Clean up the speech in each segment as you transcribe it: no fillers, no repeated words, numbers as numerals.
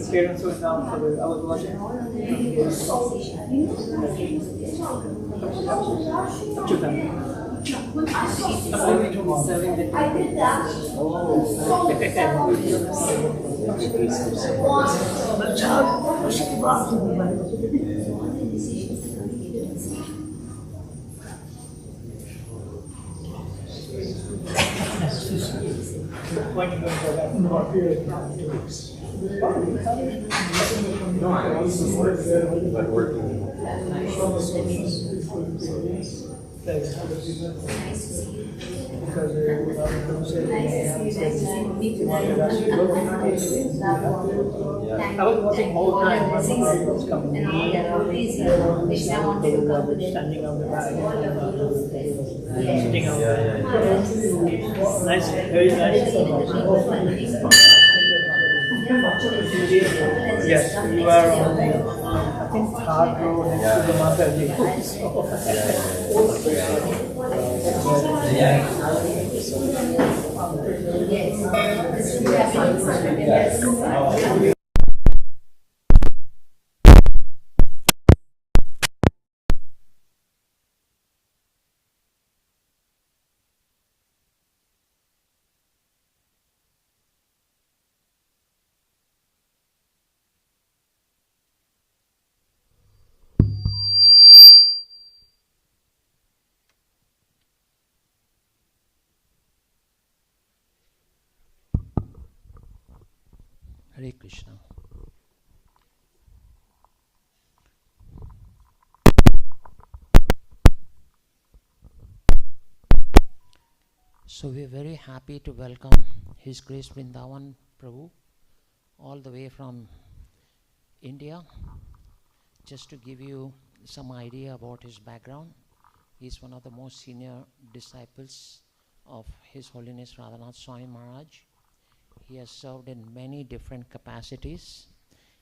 Parents were down for the, I was watching. Two times. No, I also work, but working. I was watching whole time when my was coming standing on the bag, sitting on the nice, very nice. Yes, we were on the, I think, third row next to the Mataji. Hare Krishna. So we are very happy to welcome His Grace Vrindavan Prabhu all the way from India. Just to give you some idea about his background, he is one of the most senior disciples of His Holiness Radhanath Swami Maharaj. He has served in many different capacities.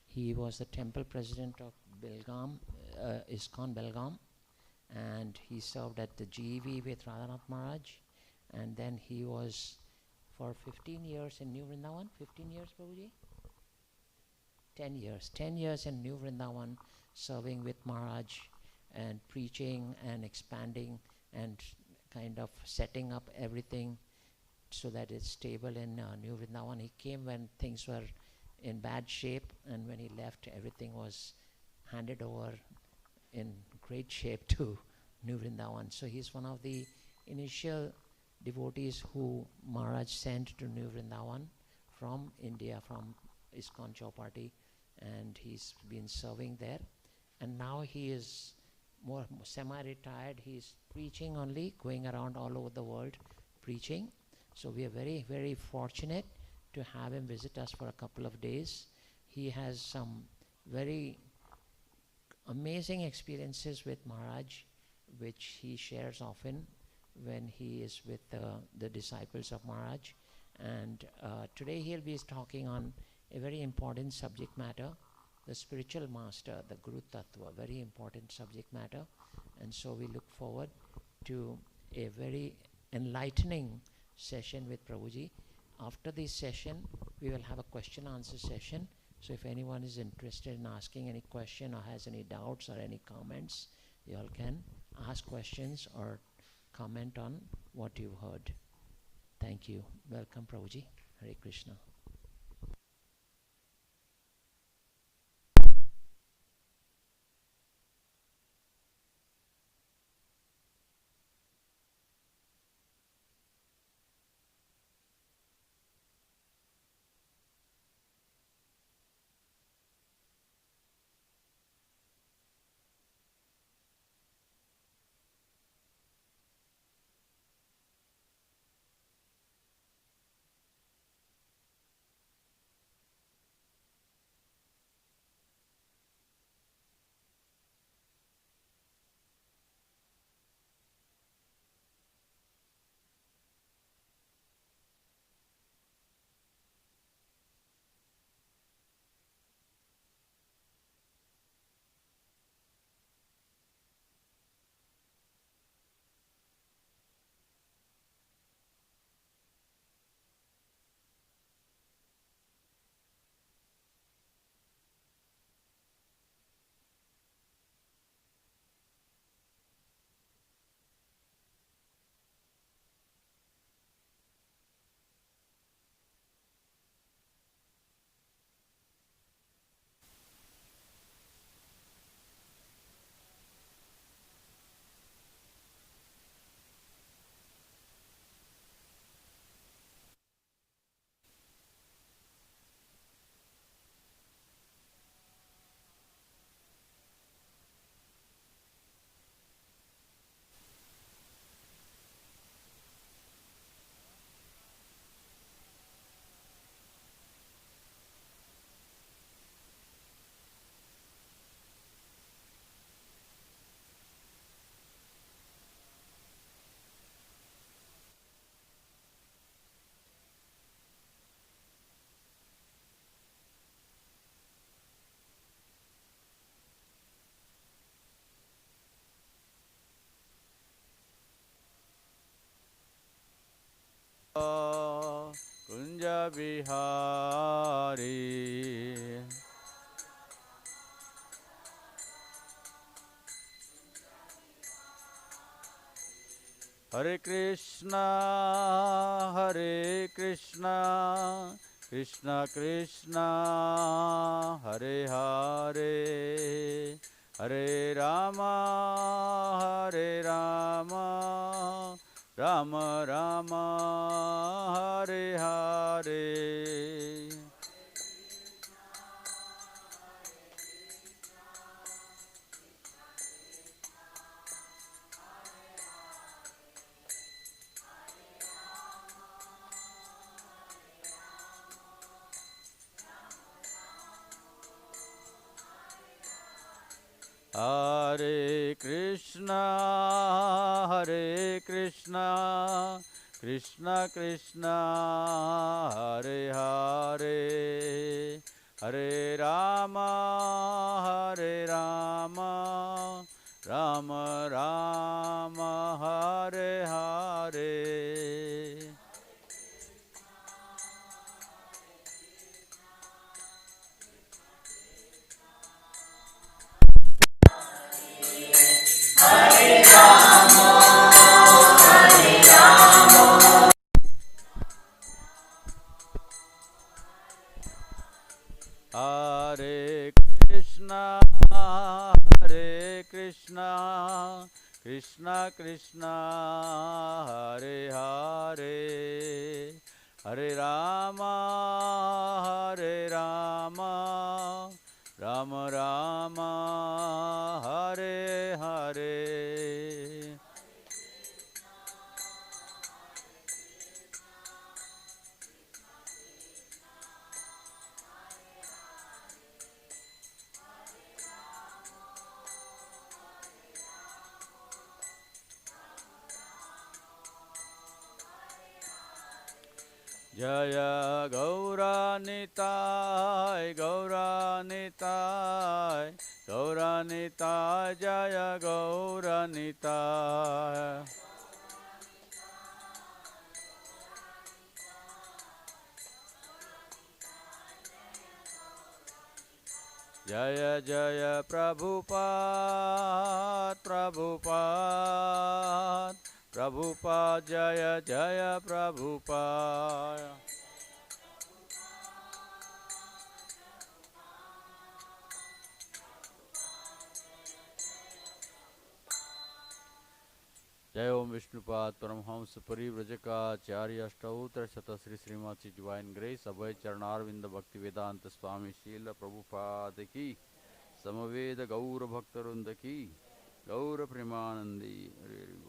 He was the temple president of Belgaum, Iskcon Belgaum, and he served at the GEV with Radhanath Maharaj. And then he was for 15 years in New Vrindavan. 15 years, Prabhuji? 10 years in New Vrindavan, serving with Maharaj and preaching and expanding and kind of setting up everything so that it's stable in New Vrindavan. He came when things were in bad shape, and when he left, everything was handed over in great shape to New Vrindavan. So he's one of the initial devotees who Maharaj sent to New Vrindavan from India, from Iskcon Chowpatty, and he's been serving there. And now he is more semi-retired. He's preaching only, going around all over the world preaching. So we are very, very fortunate to have him visit us for a couple of days. He has some very amazing experiences with Maharaj, which he shares often when he is with the disciples of Maharaj. And today he'll be talking on a very important subject matter, the spiritual master, the Guru Tattva, very important subject matter. And so we look forward to a very enlightening session with Prabhuji. After this session, we will have a question answer session. So if anyone is interested in asking any question or has any doubts or any comments, you all can ask questions or comment on what you've heard. Thank you. Welcome, Prabhuji. Hare Krishna. Kunja Bihari Hare Krishna, Hare Krishna, Krishna Krishna, Hare Hare, Hare Rama, Hare Rama, Rama Rama, Hare Hare. Hare Krishna, Hare Krishna, Krishna Krishna, Hare Hare, Hare Rama, Hare Rama, Rama Rama, Hare Hare. Hare Krishna, Hare Krishna, Krishna Krishna, Hare Hare, Hare Rama, Hare Rama, Rama Rama, Hare Hare. Jaya Gauranitai, Gauranitai, Gauranitai, Jaya Gauranitai. Jaya Jaya Prabhupada, Prabhupada, Prabhupada, Jaya Jaya Prabhupada. जय ओम विष्णुपाद परमहंस परिव्रजकाचार्य अष्टोत्तर शत Shri Shrimati divine grace अभय चरणारविंद भक्ति वेदांत स्वामी शील प्रभुपाद की समवेद गौर भक्तवृंद की गौर प्रेमानंदी हरे हरि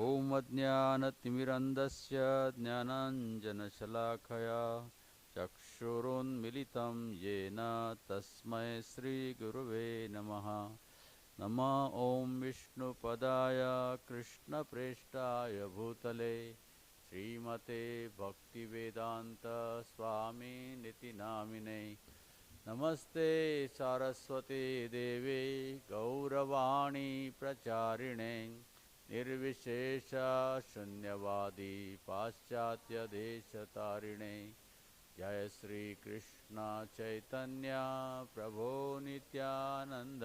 ओम अज्ञानतिमिरन्धस्य ज्ञानाञ्जनशलाखया चक्षुरुन्मिलितं येन तस्मै श्रीगुरुवे नमः। नमः ॐ विष्णुपदाय कृष्णप्रेष्ठाय भूतले श्रीमते भक्तिवेदान्त स्वामिनिति नामिने। नमस्ते सारस्वती देवे गौरवाणी प्रचारिणे निर्विशेष शून्यवादी पाश्चात्य देशतारिणे। जय श्री कृष्ण चैतन्य प्रभो नित्यानंद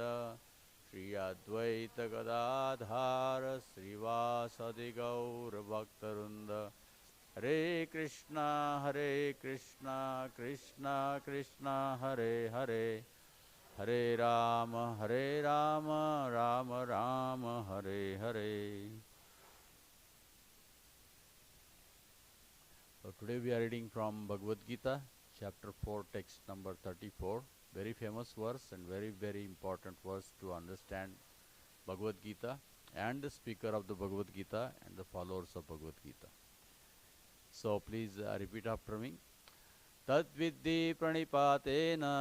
श्री अद्वैत गदाधार श्रीवासदि गौर भक्तवृंद। हरे कृष्णा कृष्णा कृष्णा हरे हरे, हरे Ram Ram Ram Hare Hare. So today we are reading from Bhagavad Gita, chapter 4, text number 34. Very famous verse and very important verse to understand Bhagavad Gita and the speaker of the Bhagavad Gita and the followers of Bhagavad Gita. So please repeat after me. Tad viddhi pranipatena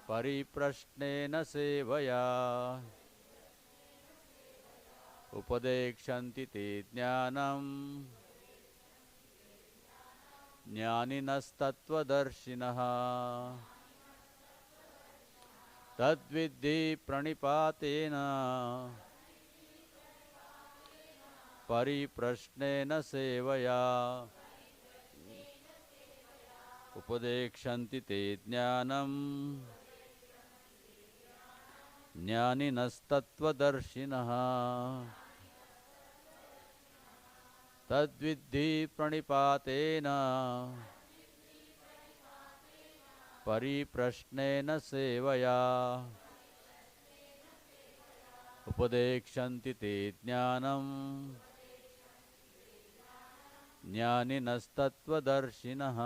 परिप्रश्नेन सेवया उपदेक्षन्ति ते ज्ञानम् ज्ञानिनस्तत्त्वदर्शिनः। तद्विद्धि प्रणिपातेन परिप्रश्नेन सेवया उपदेक्षन्ति ते ज्ञानम् ज्ञानिनस्तत्त्वदर्शिनः। तद्विद्धि प्रणिपातेन परिप्रश्नेन सेवया उपदेक्षन्ति ते ज्ञानम् ज्ञानिनस्तत्त्वदर्शिनः।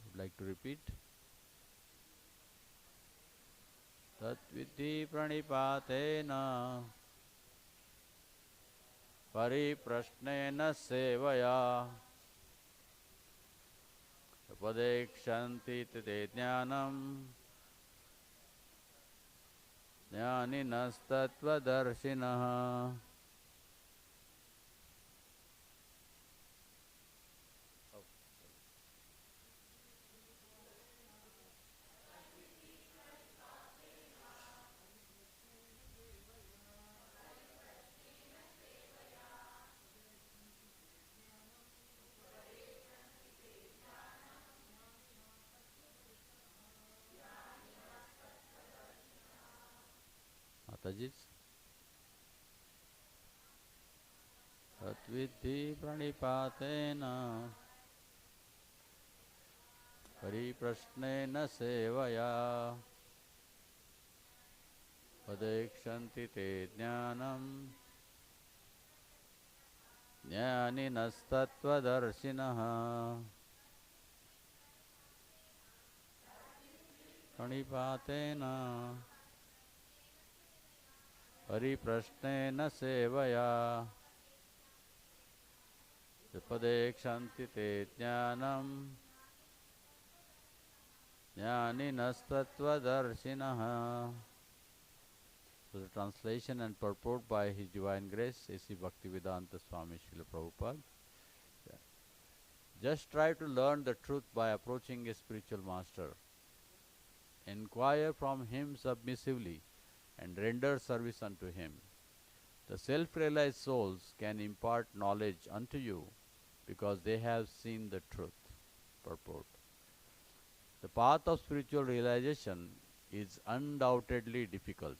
Would like to repeat. तद्विद्धि प्रणिपातेन परिप्रश्नेन सेवया उपदेक्षन्ति ते ज्ञानम् ज्ञानिनस्तत्त्वदर्शिनः। Mataji. Tadvidhi pranipatena Pariprasnena sevaya Padekshanti te jnanam Jnaninastatvadarshinaha Pranipatena Pariprasnena sevaya Padekshanti te jnanam Jnaninastatvadarshinaha. So the translation and purport by His Divine Grace, A.C. Bhaktivedanta Swami Srila Prabhupada. Just try to learn the truth by approaching a spiritual master. Inquire from him submissively and render service unto him. The self-realized souls can impart knowledge unto you because they have seen the truth. Purport. The path of spiritual realization is undoubtedly difficult.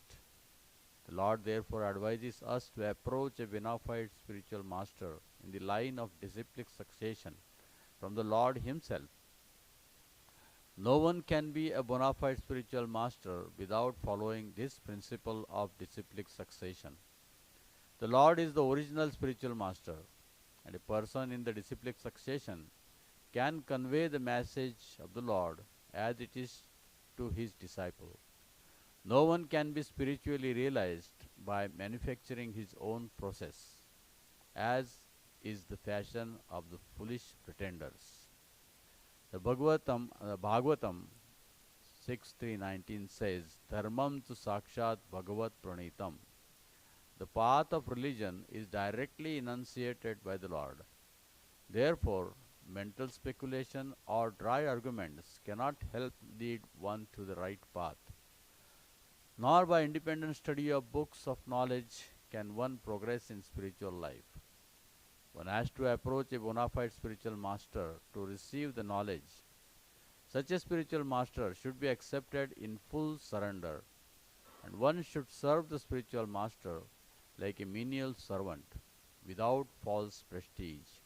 The Lord therefore advises us to approach a bona fide spiritual master in the line of disciplic succession from the Lord Himself. No one can be a bona fide spiritual master without following this principle of disciplic succession. The Lord is the original spiritual master, and a person in the disciplic succession can convey the message of the Lord as it is to his disciple. No one can be spiritually realized by manufacturing his own process, as is the fashion of the foolish pretenders. The Bhagavatam 6.3.19 says, Dharmam tu sakshat bhagavat pranitam. The path of religion is directly enunciated by the Lord. Therefore, mental speculation or dry arguments cannot help lead one to the right path. Nor by independent study of books of knowledge can one progress in spiritual life. One has to approach a bona fide spiritual master to receive the knowledge. Such a spiritual master should be accepted in full surrender, and one should serve the spiritual master like a menial servant, without false prestige.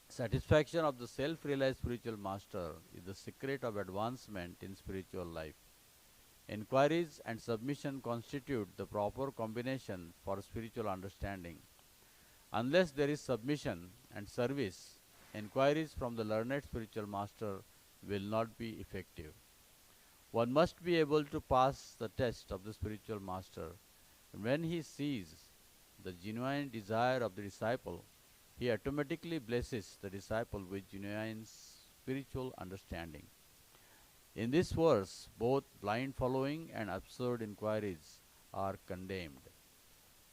Satisfaction of the self-realized spiritual master is the secret of advancement in spiritual life. Inquiries and submission constitute the proper combination for spiritual understanding. Unless there is submission and service, inquiries from the learned spiritual master will not be effective. One must be able to pass the test of the spiritual master. And when he sees the genuine desire of the disciple, he automatically blesses the disciple with genuine spiritual understanding. In this verse, both blind following and absurd inquiries are condemned.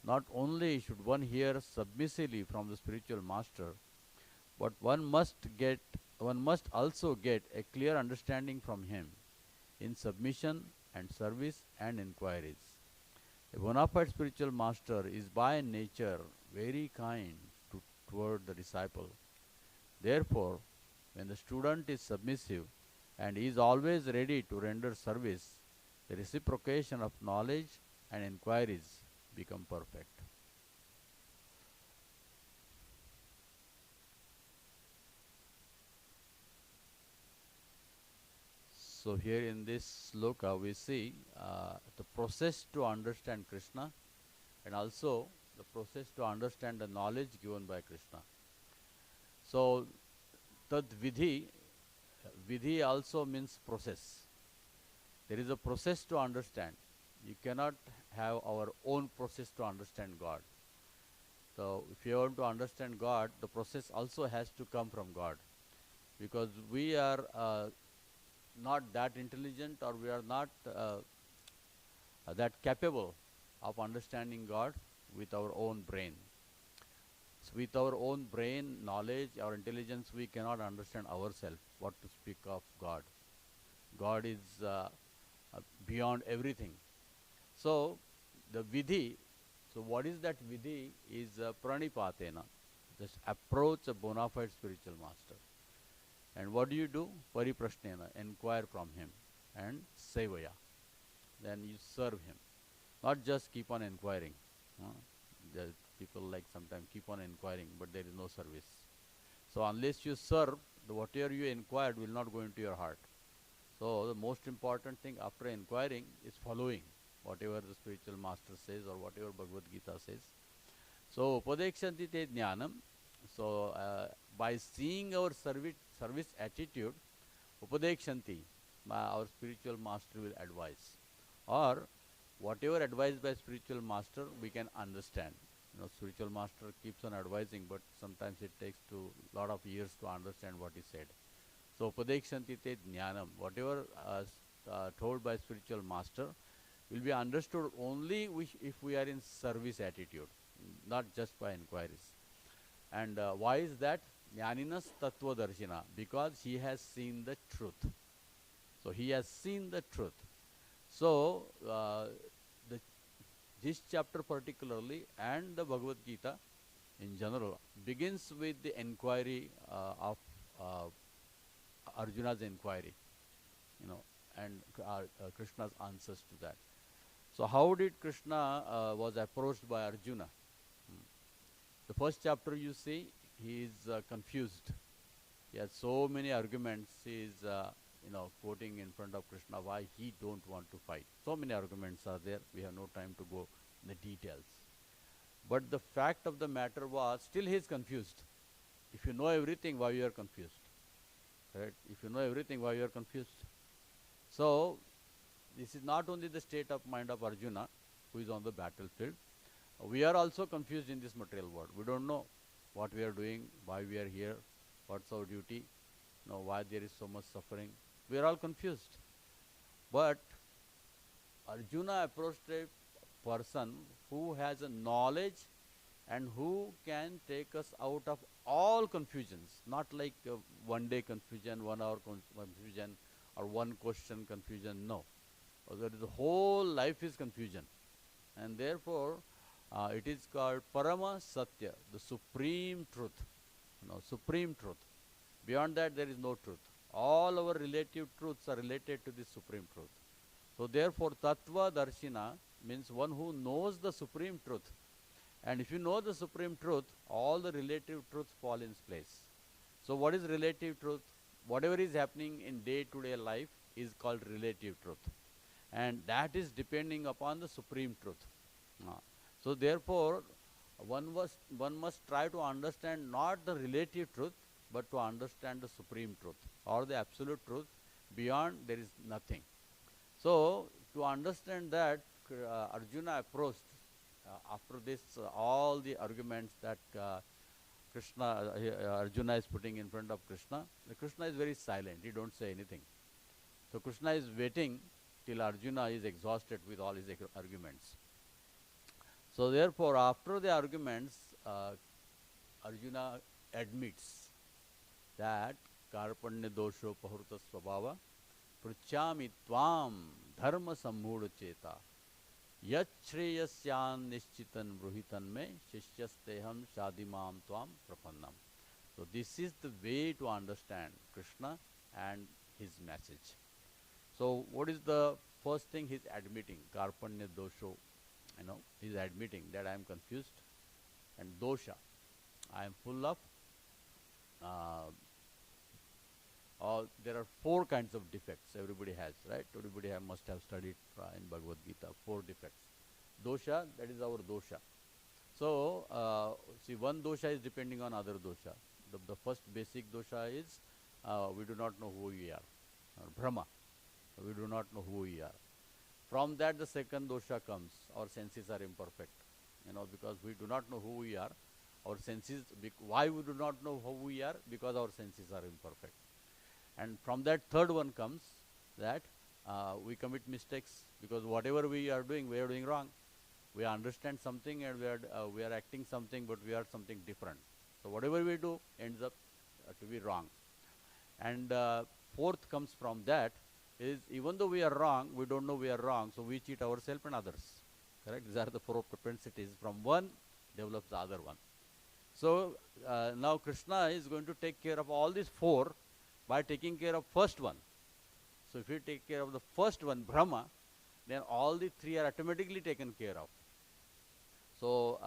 Not only should one hear submissively from the spiritual master, but one must also get a clear understanding from him in submission and service and inquiries. A bona fide spiritual master is by nature very kind toward the disciple. Therefore, when the student is submissive and is always ready to render service, the reciprocation of knowledge and inquiries become perfect. So here in this sloka we see the process to understand Krishna and also the process to understand the knowledge given by Krishna. So tad vidhi also means process. There is a process to understand. You cannot have our own process to understand God. So if you want to understand God, the process also has to come from God, because we are not that intelligent, or we are not that capable of understanding God with our own brain. So with our own brain, knowledge, our intelligence, we cannot understand ourselves, what to speak of God. God is beyond everything. So the vidhi, so what is that vidhi is pranipatena, just approach a bona fide spiritual master. And what do? Pariprasnena, inquire from him, and sevaya, then you serve him. Not just keep on inquiring. People like sometimes keep on inquiring, but there is no service. So unless you serve, whatever you inquired will not go into your heart. So the most important thing after inquiring is following whatever the spiritual master says or whatever Bhagavad Gita says. So upadekshanti te jnanam. So by seeing our service attitude, upadekshanti, our spiritual master will advise. Or whatever advised by spiritual master, we can understand. Spiritual master keeps on advising, but sometimes it takes a lot of years to understand what he said. So upadekshanti te jnanam, whatever told by spiritual master will be understood only if we are in service attitude, not just by inquiries. And why is that? Jnaninas tattva darshina, because he has seen the truth. So he has seen the truth. So this chapter particularly and the Bhagavad Gita in general begins with the inquiry of Arjuna's inquiry, and Krishna's answers to that. So how did Krishna was approached by Arjuna? The first chapter you see, he is confused. He has so many arguments. He is quoting in front of Krishna why he don't want to fight. So many arguments are there. We have no time to go in the details. But the fact of the matter was, still he is confused. If you know everything, why you are confused? Right? If you know everything, why you are confused? So this is not only the state of mind of Arjuna, who is on the battlefield. We are also confused in this material world. We don't know what we are doing, why we are here, what's our duty, why there is so much suffering. We are all confused. But Arjuna approached a person who has a knowledge and who can take us out of all confusions, not like one day confusion, 1 hour confusion, or one question confusion. No. There is the whole life is confusion. And therefore, it is called Parama Satya, the supreme truth. Supreme truth. Beyond that, there is no truth. All our relative truths are related to this supreme truth. So therefore, Tattva Darshina means one who knows the supreme truth. And if you know the supreme truth, all the relative truths fall in place. So what is relative truth? Whatever is happening in day-to-day life is called relative truth. And that is depending upon the supreme truth. So therefore, one must try to understand not the relative truth, but to understand the supreme truth or the absolute truth. Beyond, there is nothing. So to understand that, Arjuna approached after this all the arguments that Arjuna is putting in front of Krishna. Krishna is very silent. He don't say anything. So Krishna is waiting till Arjuna is exhausted with all his arguments. So therefore, after the arguments, Arjuna admits that Karpanya dosho pahurta svabhava pruchami tvam dharma sammudha cheta yat shreyasyan nishchitan bruhitan me shishyasteham shadimam tvam prapannam. So this is the way to understand Krishna and his message. So what is the first thing he's admitting? Karpanya dosho. He's admitting that I am confused, and dosha, I am full of, there are 4 kinds of defects everybody has, right? Everybody must have studied in Bhagavad Gita, 4 defects. Dosha, that is our dosha. So, see, one dosha is depending on other dosha. The first basic dosha is we do not know who we are, Brahma. We do not know who we are. From that, the second dosha comes. Our senses are imperfect. Because we do not know who we are. Our senses, why we do not know who we are? Because our senses are imperfect. And from that, third one comes that we commit mistakes because whatever we are doing wrong. We understand something and we are acting something, but we are something different. So whatever we do ends up to be wrong. And fourth comes from that is even though we are wrong, we don't know we are wrong, so we cheat ourselves and others. Correct? These are the 4 propensities. From one develops the other one. So now Krishna is going to take care of all these 4 by taking care of first one. So if you take care of the first one, Brahma, then all the 3 are automatically taken care of. So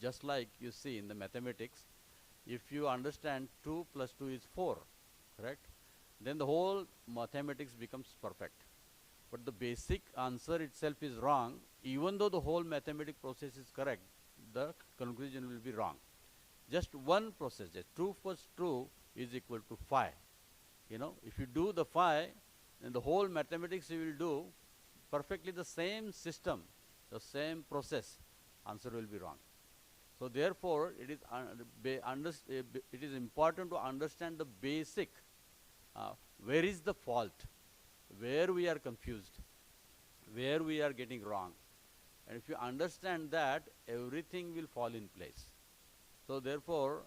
just like you see in the mathematics, if you understand 2 plus 2 is 4, correct? Then the whole mathematics becomes perfect. But the basic answer itself is wrong, even though the whole mathematical process is correct, the conclusion will be wrong. Just one process, just 2 plus 2 is equal to 5. You know, if you do the 5, then the whole mathematics you will do perfectly the same system, the same process, answer will be wrong. So therefore, it is important to understand the basic, where is the fault, where we are confused, where we are getting wrong. And if you understand that, everything will fall in place. So therefore,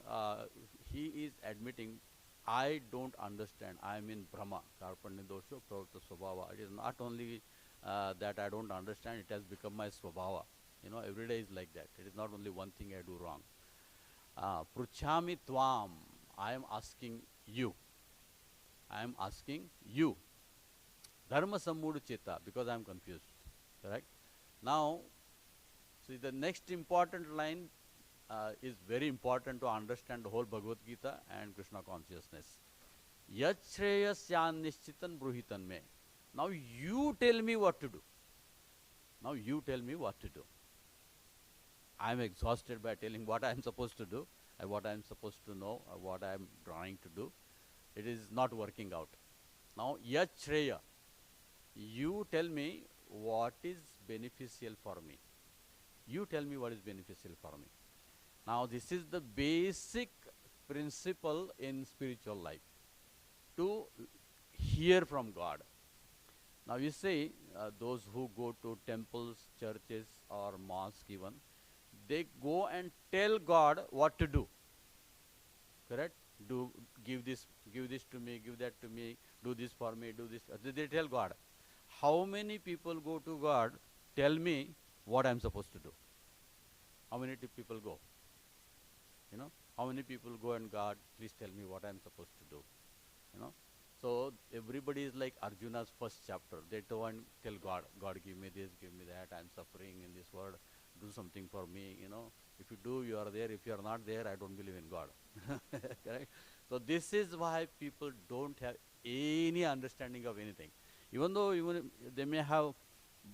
he is admitting, I don't understand. I am in Brahma, Karpanya Dosho, Pravata Swabhava. It is not only that I don't understand, it has become my Swabhava. You know, every day is like that. It is not only one thing I do wrong. Pruchhami Tvam, I am asking you. I am asking you. Dharma Sammudu Cheta, because I am confused. Correct? Now, see the next important line is very important to understand the whole Bhagavad Gita and Krishna consciousness. Yat shreyasyan nishchitan bruhitan me. Now you tell me what to do. Now you tell me what to do. I am exhausted by telling what I am supposed to do, and what I am supposed to know, or what I am trying to do. It is not working out. Now, yat shreya, you tell me what is beneficial for me. You tell me what is beneficial for me. Now, this is the basic principle in spiritual life, to hear from God. Now, you see, those who go to temples, churches, or mosques even, they go and tell God what to do. Correct? Give this to me, give that to me, do this for me, do this. They tell God. How many people go to God, tell me what I am supposed to do? How many people go? You know, how many people go and God, please tell me what I am supposed to do? You know, so everybody is like Arjuna's first chapter. They go and tell God, God, give me this, give me that. I am suffering in this world. Do something for me. You know, if you do, you are there. If you are not there, I don't believe in God. Correct? So this is why people don't have any understanding of anything. Even though they may have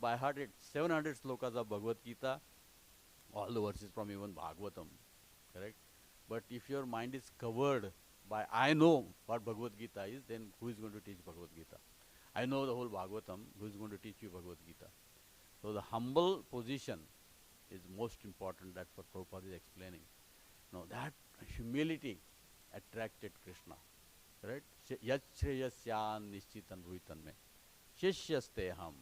by heart 700 slokas of Bhagavad Gita, all the verses from even Bhagavatam, correct? But if your mind is covered by, I know what Bhagavad Gita is, then who is going to teach Bhagavad Gita? I know the whole Bhagavatam, who is going to teach you Bhagavad Gita? So the humble position is most important. That's what Prabhupada is explaining. Now that humility attracted Krishna, right? Yat shreyasyan nishchitan ruhitan me. Shishyasteham.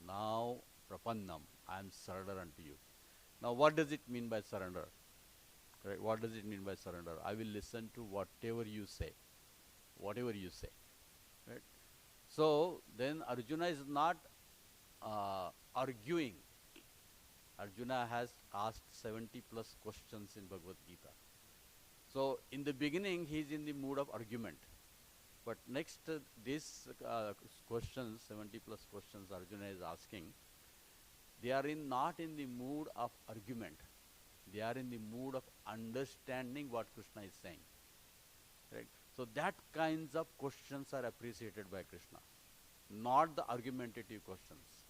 Now prapannam. I am surrender unto you. Now what does it mean by surrender? Right? What does it mean by surrender? I will listen to whatever you say. Whatever you say. Right? So then Arjuna is not arguing. Arjuna has asked 70 plus questions in Bhagavad Gita. So in the beginning he is in the mood of argument. But next these questions, 70 plus questions Arjuna is asking, they are not in the mood of argument. They are in the mood of understanding what Krishna is saying. Right? So that kinds of questions are appreciated by Krishna, not the argumentative questions.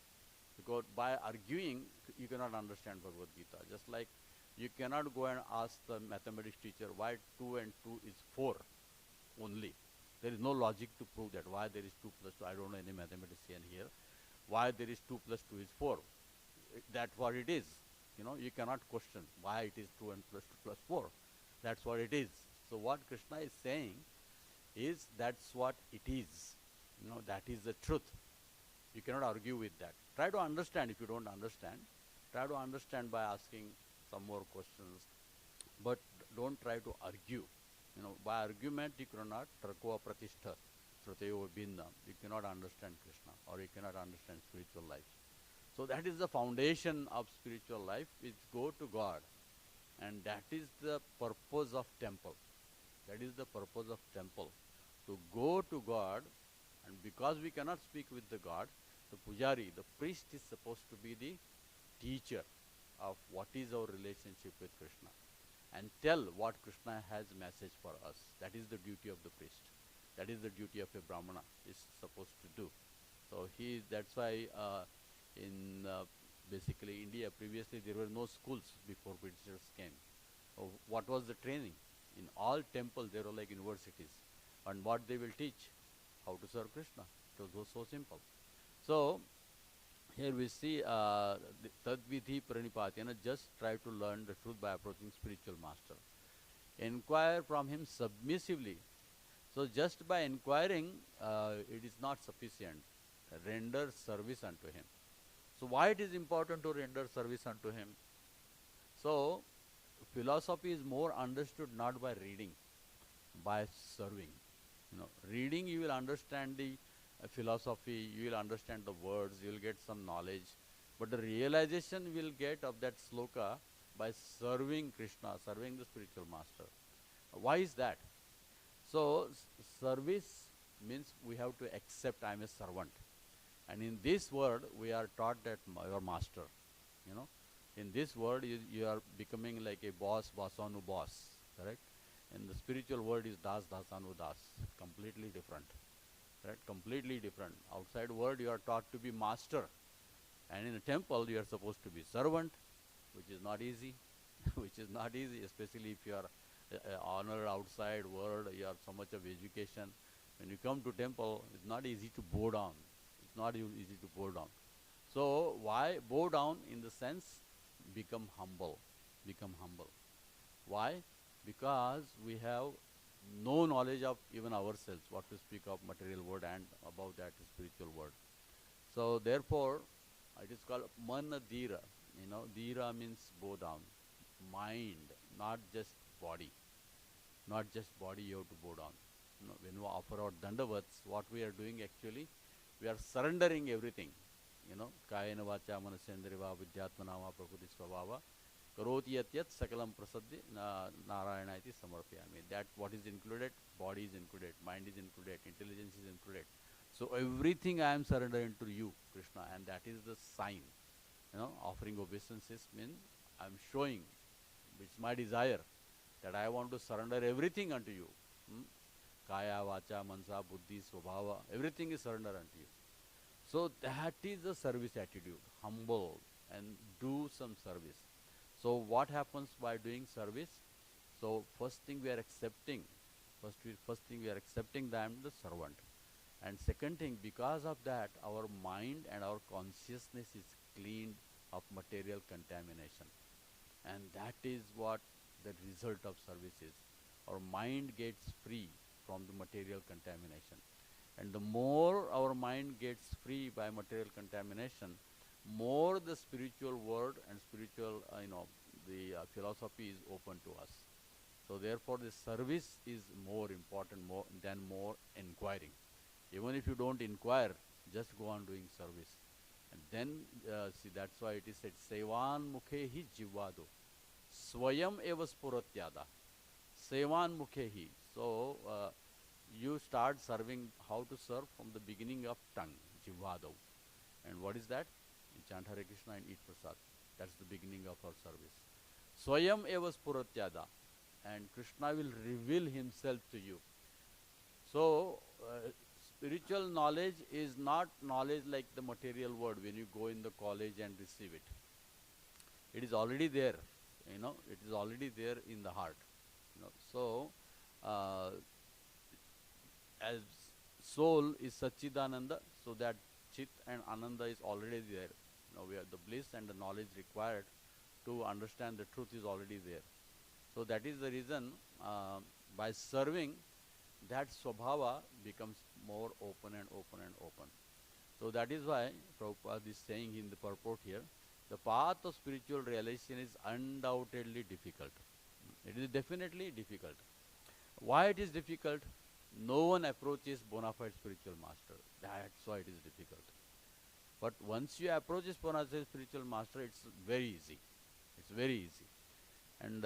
Because by arguing, you cannot understand Bhagavad Gita. Just like you cannot go and ask the mathematics teacher why 2 and 2 is 4 only. There is no logic to prove that. Why there is 2 plus 2, I don't know any mathematician here. Why there is 2 plus 2 is 4. That's what it is. You know, you cannot question why it is 2 and plus 2 plus 4. That's what it is. So what Krishna is saying is that's what it is. You know, that is the truth. You cannot argue with that. Try to understand. If you don't understand, try to understand by asking some more questions. But don't try to argue. You know, by argument you cannot tarko pratishtha srutayo binda. You cannot understand Krishna, or you cannot understand spiritual life. So that is the foundation of spiritual life, is go to God. And that is the purpose of temple. That is the purpose of temple. To go to God, and because we cannot speak with the God, the pujari, the priest is supposed to be the teacher. of what is our relationship with Krishna and tell what Krishna has message for us. That is the duty of the priest. That is the duty of a Brahmana is supposed to do. So that's why in basically India previously there were no schools before Britishers came. So what was the training? In all temples there were like universities. And what they will teach? How to serve Krishna. It was so simple. So here we see Tadvidhi Pranipatena, just try to learn the truth by approaching spiritual master. Inquire from him submissively. So just by inquiring, it is not sufficient. Render service unto him. So why it is important to render service unto him? So philosophy is more understood not by reading, by serving. Reading you will understand the philosophy, you will understand the words, you will get some knowledge. But the realization you will get of that sloka by serving Krishna, serving the spiritual master. Why is that? So service means we have to accept I am a servant. And in this word, we are taught that your master. In this word, you are becoming like a boss, bossanu boss, correct? And the spiritual word is das, dasanu das, completely different, right? Completely different. Outside word, you are taught to be master. And in a temple, you are supposed to be servant, which is not easy, which is not easy, especially if you are honored outside world, you have so much of education. When you come to temple, it's not easy to bow down. It's not easy to bow down. So why bow down? In the sense, become humble. Become humble. Why? Because we have no knowledge of even ourselves, what to speak of material word and above that spiritual word. So therefore, it is called mana dhira. Dhira means bow down. Mind, not just body. Not just body you have to bow down. When we offer our dandavats, what we are doing actually, we are surrendering everything. Kayena vacha manasendriva vidyatmanama prakriti svabhava karoti yatyat sakalam prasaddi narayana iti samarpyami. That what is included? Body is included, mind is included, intelligence is included. So everything I am surrendering to you, Krishna, and that is the sign. Offering obeisances means I am showing, it's my desire, that I want to surrender everything unto you. Kaya, vacha, mansa, buddhi, svabhava, everything is surrender unto you. So that is the service attitude, humble and do some service. So what happens by doing service? So first thing we are accepting, first thing we are accepting that I am the servant. And second thing, because of that, our mind and our consciousness is cleaned of material contamination. And that is what the result of service is. Our mind gets free from the material contamination. And the more our mind gets free by material contamination, more the spiritual world and spiritual, the philosophy is open to us. So therefore, the service is more important than more inquiring. Even if you don't inquire, just go on doing service. And then, see, that's why it is said, Sevan mukhehi jivado, swayam eva spuratyada. Sevan mukhehi. So, you start serving, how to serve from the beginning of tongue, jivado. And what is that? You chant Hare Krishna and eat prasad. That's the beginning of our service. Swayam eva spuratyada. And Krishna will reveal himself to you. So, spiritual knowledge is not knowledge like the material world when you go in the college and receive it. It is already there, it is already there in the heart. So, as soul is Satchidananda, so that Chit and Ananda is already there. We have the bliss and the knowledge required to understand the truth is already there. So that is the reason by serving, that Swabhava becomes more open and open and open. So that is why Prabhupada is saying in the purport here, the path of spiritual realization is undoubtedly difficult. It is definitely difficult. Why it is difficult? No one approaches bona fide spiritual master. That's why it is difficult. But once you approach this bona fide spiritual master, it's very easy. It's very easy. And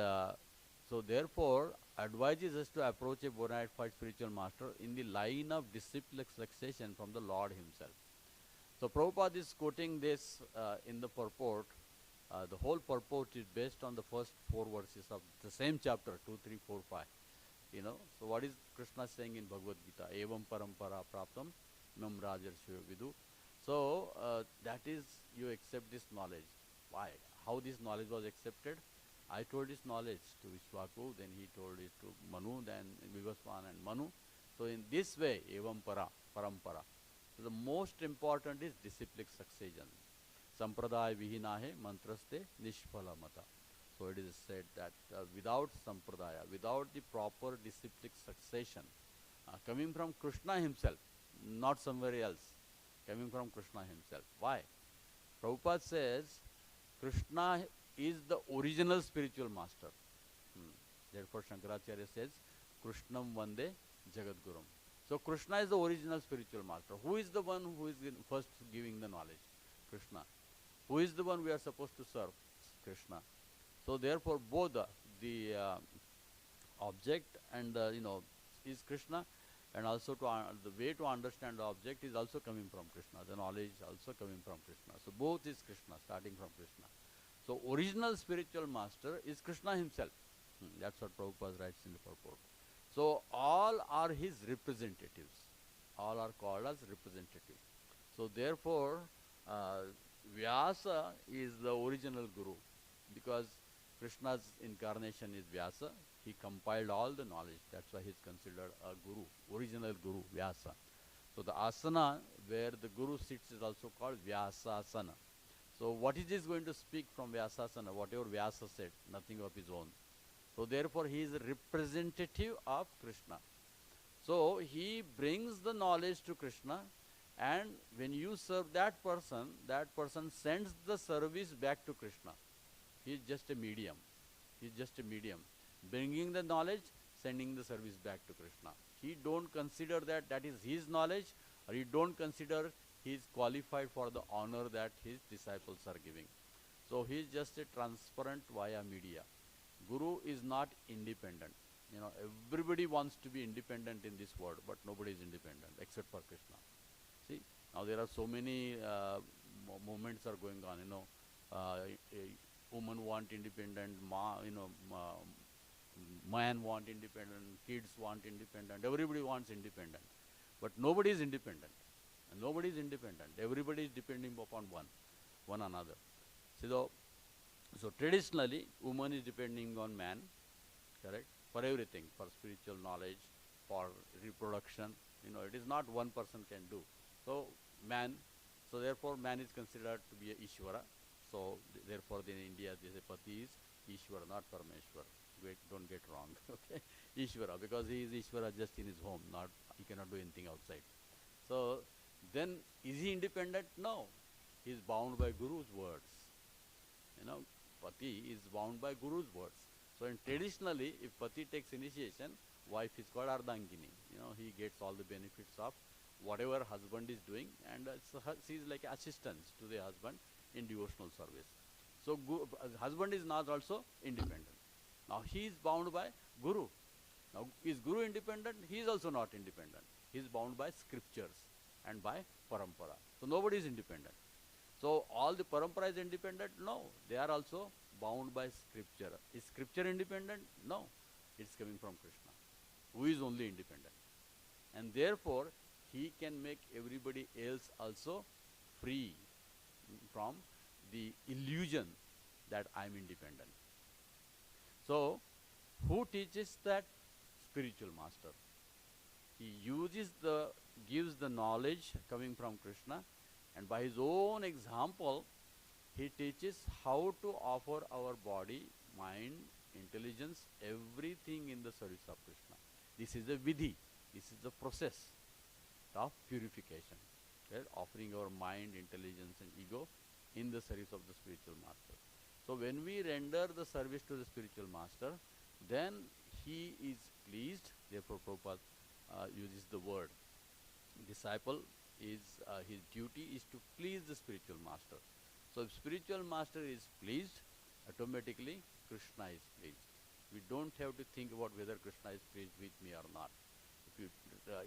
so therefore, advises us to approach a bona fide spiritual master in the line of disciplic succession from the Lord himself. So Prabhupada is quoting this in the purport The whole purport is based on the first 4 verses of the same chapter, 2, 3, 4, 5. So what is Krishna saying in Bhagavad Gita? Evam parampara praptam mam rajarshyo vidu. So that is, you accept this knowledge. Why? How this knowledge was accepted? I told this knowledge to Vishwaku, then he told it to Manu, then Vivaswan and Manu. So in this way, evam parampara. So the most important is disciplic succession. Sampradaya vihinahe mantraste nishphala mata. So it is said that without sampradaya, without the proper disciplic succession, coming from Krishna himself, not somewhere else, coming from Krishna himself. Why? Prabhupada says Krishna is the original spiritual master. Therefore Shankaracharya says, Krishnam vande jagadgurum. So Krishna is the original spiritual master. Who is the one who is first giving the knowledge? Krishna. Who is the one we are supposed to serve? Krishna. So therefore both the object and is Krishna, and also the way to understand the object is also coming from Krishna. The knowledge is also coming from Krishna. So both is Krishna, starting from Krishna. So original spiritual master is Krishna himself. That's what Prabhupada writes in the purport. So all are his representatives. All are called as representatives. So therefore Vyasa is the original guru, because Krishna's incarnation is Vyasa. He compiled all the knowledge. That's why he is considered a guru, original guru, Vyasa. So the asana where the guru sits is also called Vyasasana. So what is this going to speak from Vyasasana? Whatever Vyasa said, nothing of his own. So therefore he is a representative of Krishna. So he brings the knowledge to Krishna, and when you serve that person sends the service back to Krishna. He is just a medium. He is just a medium. Bringing the knowledge, sending the service back to Krishna. He don't consider that is his knowledge, or he don't consider he is qualified for the honor that his disciples are giving. So he is just a transparent via media. Guru is not independent. Everybody wants to be independent in this world, but nobody is independent except for Krishna. See, now there are so many movements are going on. Women want independent, man want independent, kids want independent, everybody wants independent. But nobody is independent. And nobody is independent. Everybody is depending upon one another. So traditionally, woman is depending on man, correct? For everything, for spiritual knowledge, for reproduction. It is not one person can do. So therefore man is considered to be a Ishvara. So therefore in India, the Pati is Ishvara, not Parameshwar. Don't get wrong. Okay, Ishvara, because he is Ishvara just in his home, he cannot do anything outside. So then is he independent? No. He is bound by Guru's words. Pati is bound by Guru's words. So traditionally, if Pati takes initiation, wife is called Ardhangini. He gets all the benefits of whatever husband is doing, and she is like assistant to the husband in devotional service. So husband is not also independent. Now he is bound by Guru. Now is Guru independent? He is also not independent. He is bound by scriptures and by parampara. So nobody is independent. So all the parampara is independent? No. They are also bound by scripture. Is scripture independent? No. It's coming from Krishna, who is only independent. And therefore, he can make everybody else also free from the illusion that I am independent. So, who teaches that? Spiritual master. He gives the knowledge coming from Krishna, and by his own example, he teaches how to offer our body, mind, intelligence, everything in the service of Krishna. This is a vidhi. This is the process of purification. Right? Offering our mind, intelligence and ego in the service of the spiritual master. So when we render the service to the spiritual master, then he is pleased. Therefore Prabhupada uses the word. Disciple is, his duty is to please the spiritual master. So if spiritual master is pleased, automatically Krishna is pleased. We don't have to think about whether Krishna is pleased with me or not.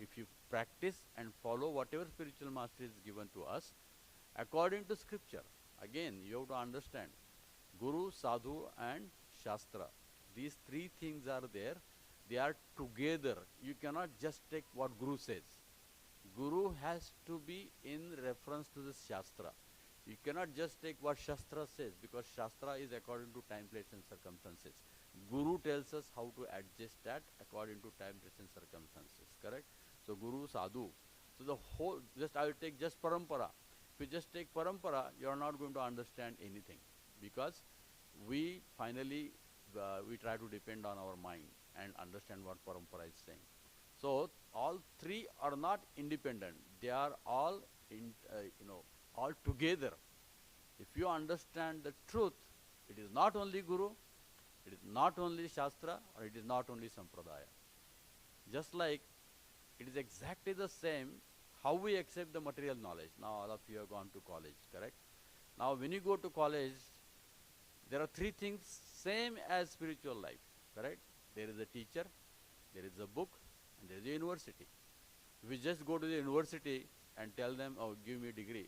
If you practice and follow whatever spiritual master is given to us according to scripture, again you have to understand, Guru, Sadhu and Shastra. These three things are there. They are together. You cannot just take what Guru says. Guru has to be in reference to the Shastra. You cannot just take what Shastra says, because Shastra is according to time, place and circumstances. Guru tells us how to adjust that according to time, place and circumstances. Correct? So Guru, Sadhu. So the whole, just I will take just Parampara. If you just take Parampara, you are not going to understand anything, because we finally, we try to depend on our mind and understand what Parampara is saying. So all three are not independent. They are all, all together. If you understand the truth, it is not only Guru, it is not only Shastra, or it is not only Sampradaya. Just like it is exactly the same how we accept the material knowledge. Now all of you have gone to college, correct? Now when you go to college, there are three things same as spiritual life, correct? There is a teacher, there is a book, and there is a university. If you just go to the university and tell them, oh, give me a degree,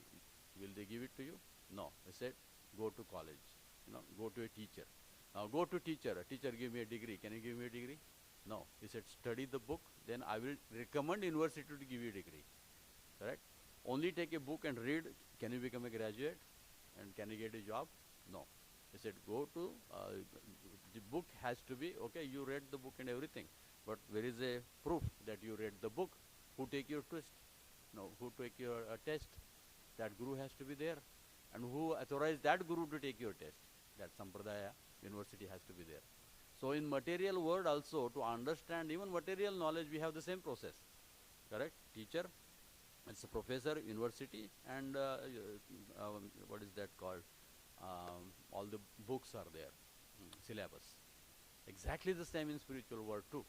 will they give it to you? No. They said, go to college, go to a teacher. Now go to teacher, a teacher give me a degree, can you give me a degree? No. He said, study the book, then I will recommend university to give you a degree, correct? Only take a book and read, can you become a graduate? And can you get a job? No. He said, go to, the book has to be, okay, you read the book and everything, but where is a proof that you read the book? Who take your test? No, who take your test? That Guru has to be there. And who authorized that Guru to take your test? That Sampradaya university has to be there. So in material world also, to understand even material knowledge, we have the same process, correct? Teacher, it's a professor, university, and what is that called? All the books are there, syllabus. Exactly the same in spiritual world too.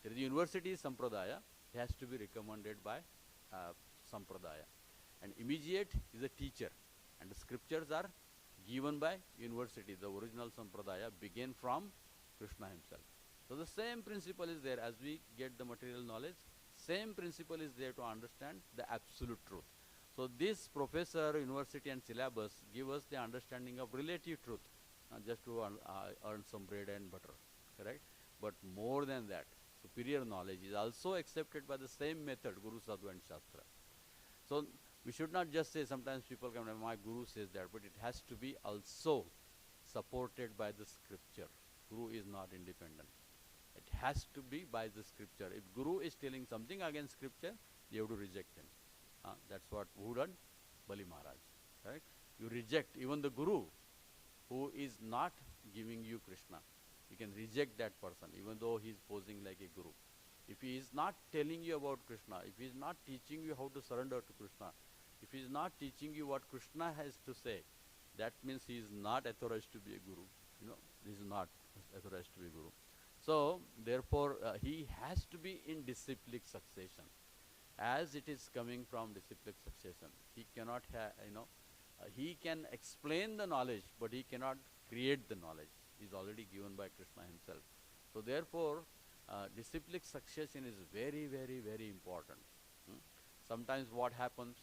There is a university, Sampradaya, it has to be recommended by Sampradaya. And immediate is a teacher, and the scriptures are given by university. The original Sampradaya began from Krishna himself. So the same principle is there as we get the material knowledge. Same principle is there to understand the absolute truth. So this professor, university and syllabus give us the understanding of relative truth, not just to earn some bread and butter, correct? But more than that, superior knowledge is also accepted by the same method, Guru, Sadhu and Shastra. So we should not just say, sometimes people come, my Guru says that, but it has to be also supported by the scripture. Guru is not independent. It has to be by the scripture. If Guru is telling something against scripture, you have to reject him. That's what who done? Bali Maharaj. Right? You reject even the Guru who is not giving you Krishna. You can reject that person even though he is posing like a Guru. If he is not telling you about Krishna, if he is not teaching you how to surrender to Krishna, if he is not teaching you what Krishna has to say, that means he is not authorized to be a Guru. He is not authorized to be a Guru. So, therefore, he has to be in disciplic succession. As it is coming from disciplic succession, he cannot have, he can explain the knowledge, but he cannot create the knowledge. It is already given by Krishna himself. So, therefore, disciplic succession is very, very, very important. Sometimes what happens,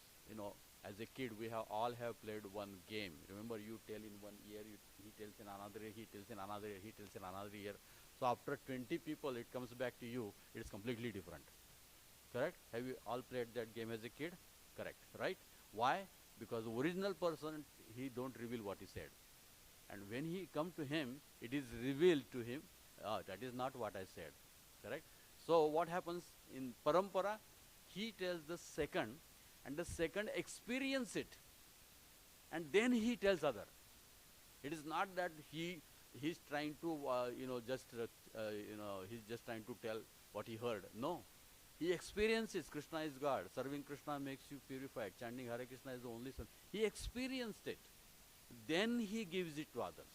as a kid, we all have played one game. Remember, you tell in 1 year, he tells in another year, he tells in another year, he tells in another year. So after 20 people, it comes back to you, it is completely different. Correct? Have you all played that game as a kid? Correct, right? Why? Because the original person, he don't reveal what he said. And when he come to him, it is revealed to him, that is not what I said. Correct? So what happens in Parampara, he tells the second, and the second experience it. And then he tells other. It is not that he's trying to, he's just trying to tell what he heard. No. He experiences Krishna is God. Serving Krishna makes you purified. Chanting Hare Krishna is the only son. He experienced it. Then he gives it to others.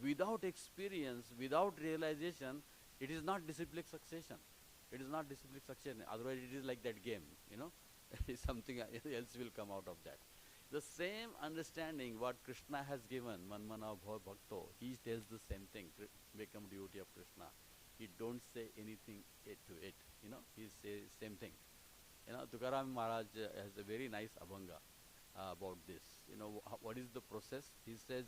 Without experience, without realization, it is not disciplic succession. It is not disciplic succession. Otherwise, it is like that game, Something else will come out of that. The same understanding what Krishna has given, Manmana Bhav Bhakto, he tells the same thing, become devotee of Krishna. He don't say anything to it, he says same thing. Tukaram Maharaj has a very nice abhanga about this. What is the process? He says,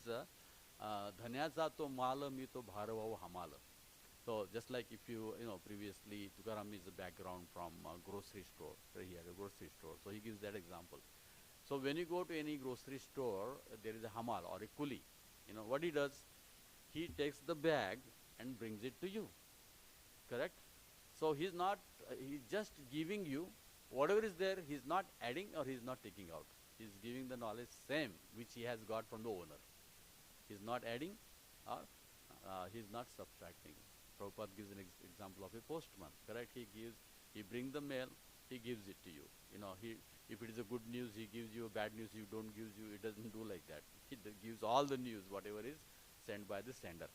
धन्याचा तो माल मी तो भारवाव हमाल. So just like if you know previously Tukaram is a background from grocery store. He had a grocery store, so he gives that example. So when you go to any grocery store, there is a hamal or a kuli. You know what he does? He takes the bag and brings it to you. Correct? So he's not. He's just giving you whatever is there. He's not adding or he's not taking out. He's giving the knowledge same which he has got from the owner. He's not adding or he's not subtracting. Prabhupada gives an example of a postman. Correct? He brings the mail, he gives it to you. You know, if it is a good news, he gives you. Bad news, he don't gives you. It doesn't do like that. He gives all the news, whatever is sent by the sender.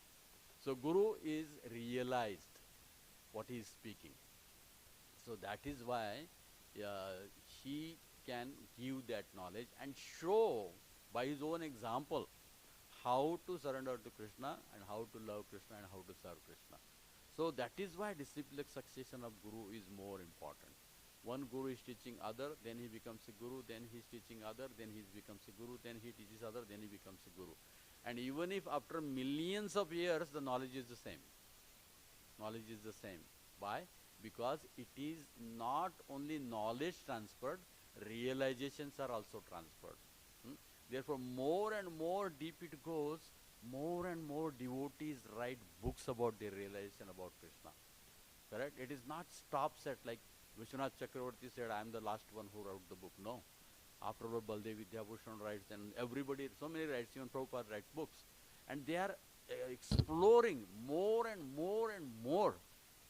So Guru is realized what he is speaking. So that is why he can give that knowledge and show by his own example how to surrender to Krishna and how to love Krishna and how to serve Krishna. So that is why disciplic succession of Guru is more important. One Guru is teaching other, then he becomes a Guru, then he is teaching other, then he becomes a Guru, then he teaches other, then he becomes a Guru. And even if after millions of years the knowledge is the same. Knowledge is the same. Why? Because it is not only knowledge transferred, realizations are also transferred. Therefore, more and more deep it goes, more and more devotees write books about their realization about Krishna. Correct? It is not stops at like Vishwanath Chakravarti said, I am the last one who wrote the book. No. Afterward, Baldev Vidyabhushan writes, and everybody, so many writes, even Prabhupada writes books. And they are exploring more and more and more.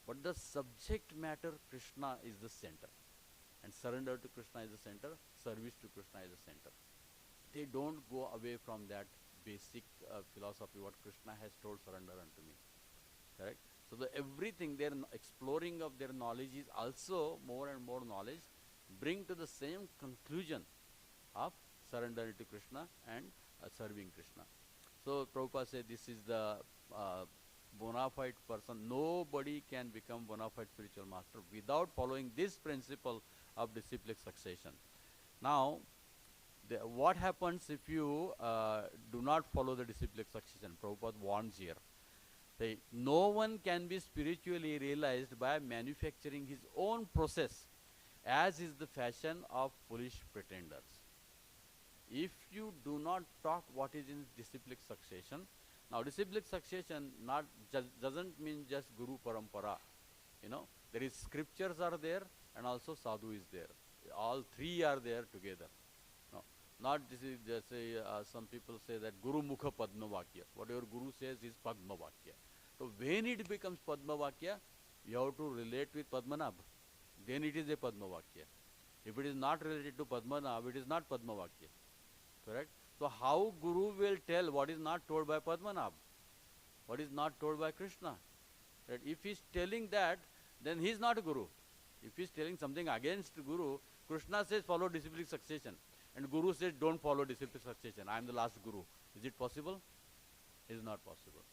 But the subject matter, Krishna is the center. And surrender to Krishna is the center, service to Krishna is the center. They don't go away from that basic philosophy, what Krishna has told, surrender unto me. Correct? So everything, their exploring of their knowledge is also more and more knowledge, bring to the same conclusion of surrender to Krishna and serving Krishna. So Prabhupada said this is the bona fide person. Nobody can become bona fide spiritual master without following this principle of disciplic succession. Now, what happens if you do not follow the disciplic succession? Prabhupada warns here. No one can be spiritually realized by manufacturing his own process, as is the fashion of foolish pretenders. If you do not talk what is in disciplic succession, now disciplic succession not doesn't mean just Guru Parampara. You know, there is scriptures are there and also sadhu is there. All three are there together. Not this is just some people say that Guru Mukha Padma Vakya. Whatever Guru says is Padma Vakya. So when it becomes Padma Vakya, you have to relate with Padmanabh. Then it is a Padma Vakya. If it is not related to Padmanabh, it is not Padma Vakya. Correct? So how Guru will tell what is not told by Padmanabh? What is not told by Krishna? Right? If he is telling that, then he is not a Guru. If he is telling something against Guru, Krishna says follow disciplic succession. And Guru says, don't follow disciplic succession. I am the last Guru. Is it possible? It is not possible.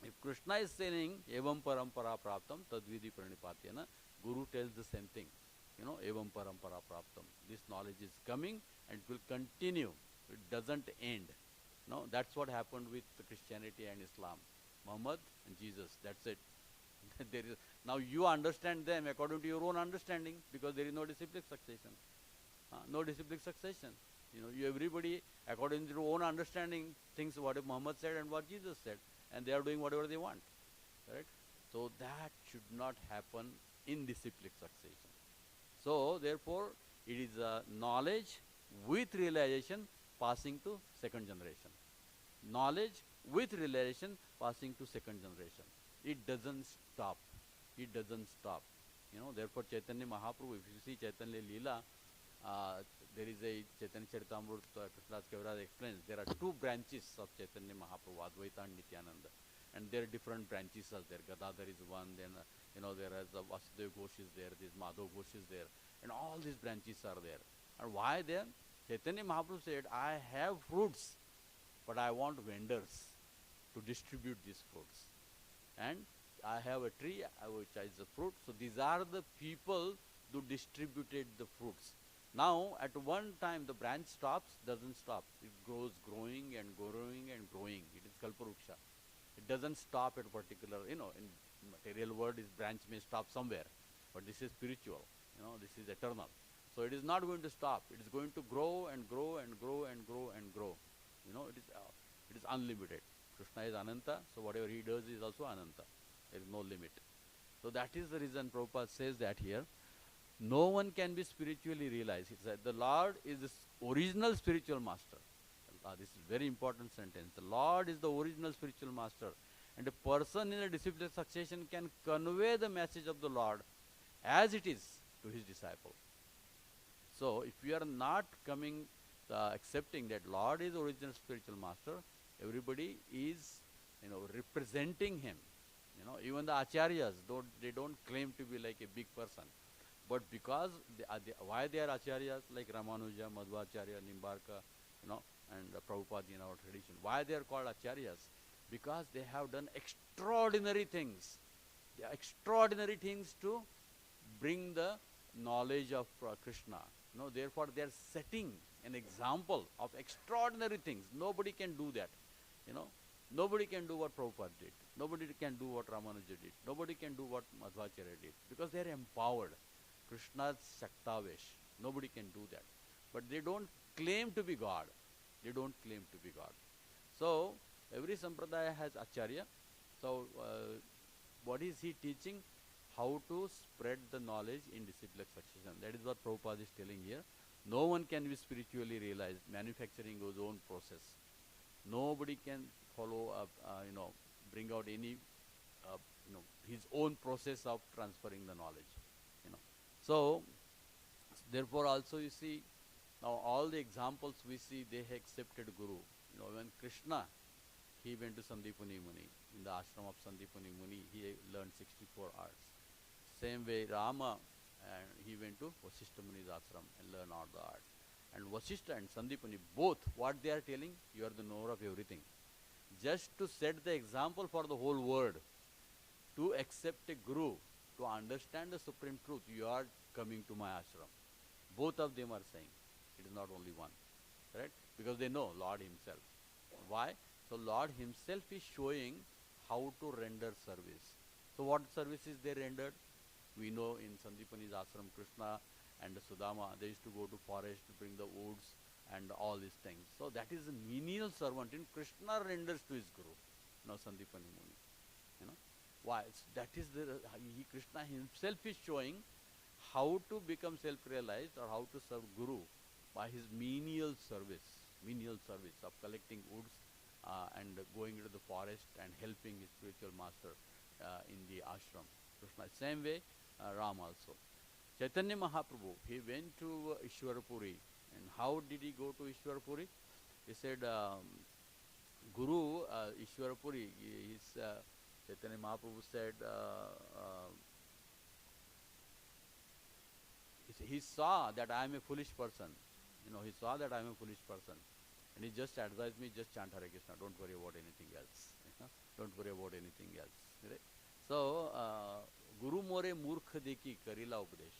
If Krishna is saying, evam parampara praptam tadvidi pranipatena, Guru tells the same thing. You know, evam parampara praptam. This knowledge is coming and it will continue. It doesn't end. No, that's what happened with Christianity and Islam. Muhammad and Jesus, that's it. There is, now you understand them according to your own understanding because there is no disciplic succession. No disciplic succession. You know, everybody, according to their own understanding, thinks what Muhammad said and what Jesus said, and they are doing whatever they want. Correct? So that should not happen in disciplic succession. So therefore, it is knowledge with realization passing to second generation. Knowledge with realization passing to second generation. It doesn't stop. It doesn't stop. You know, therefore Chaitanya Mahaprabhu, if you see Chaitanya Leela, there is a Chaitanya Charitamrita, Krishnadas Kaviraj explains, there are two branches of Chaitanya Mahaprabhu, Advaita and Nityananda. And there are different branches are there. Gadadhar is one, then, you know, there is Vasudeva Ghosh is there, this Madhav Ghosh is there. And all these branches are there. And why there? Chaitanya Mahaprabhu said, I have fruits, but I want vendors to distribute these fruits. And I have a tree which is a fruit. So these are the people who distributed the fruits. Now, at one time, the branch stops, doesn't stop. It grows, growing and growing and growing. It is Kalparuksha. It doesn't stop at a particular, in material world, its branch may stop somewhere. But this is spiritual, this is eternal. So it is not going to stop. It is going to grow and grow and grow and grow and grow. It is unlimited. Krishna is Ananta, so whatever he does is also Ananta. There is no limit. So that is the reason Prabhupada says that here. No one can be spiritually realized. He said the Lord is the original spiritual master. This is very important sentence. The Lord is the original spiritual master. And a person in a disciplic succession can convey the message of the Lord as it is to his disciple. So if we are not accepting that Lord is the original spiritual master, everybody is, representing him. Even the acharyas, they don't claim to be like a big person. But because why they are acharyas like Ramanuja, Madhvacharya, Nimbarka, and Prabhupada in our tradition. Why they are called acharyas? Because they have done extraordinary things. They are extraordinary things to bring the knowledge of Krishna. Therefore they are setting an example of extraordinary things. Nobody can do that. Nobody can do what Prabhupada did. Nobody can do what Ramanuja did. Nobody can do what Madhvacharya did. Because they are empowered. Krishna's Shaktavesh. Nobody can do that. But they don't claim to be God. They don't claim to be God. So, every sampradaya has acharya. So, what is he teaching? How to spread the knowledge in disciplic succession. That is what Prabhupada is telling here. No one can be spiritually realized, manufacturing his own process. Nobody can follow up, bring out any, his own process of transferring the knowledge. So, therefore also you see, now all the examples we see, they accepted Guru. When Krishna, he went to Sandipani Muni. In the ashram of Sandipani Muni, he learned 64 arts. Same way Rama, and he went to Vasishtha Muni's ashram and learned all the arts. And Vasishtha and Sandipani, both, what they are telling, you are the knower of everything. Just to set the example for the whole world, to accept a Guru, to understand the supreme truth, you are coming to my ashram. Both of them are saying, it is not only one. Correct? Because they know Lord himself. Why? So Lord himself is showing how to render service. So what services they rendered? We know in Sandipani's ashram, Krishna and Sudama, they used to go to forest to bring the woods and all these things. So that is a menial servant. In Krishna renders to his Guru, Sandipani Muni. Why? That is Krishna himself is showing how to become self-realized or how to serve Guru by his menial service of collecting woods and going into the forest and helping his spiritual master in the ashram. Krishna, same way, Ram also. Chaitanya Mahaprabhu, he went to Ishwarapuri. And how did he go to Ishwarapuri? He said, Guru, Ishwarapuri, Chaitanya Mahaprabhu said, he saw that I am a foolish person. He saw that I am a foolish person. And he just advised me, just chant Hare Krishna, don't worry about anything else. Don't worry about anything else. Right? So, Guru more murkha deki karila upadesh.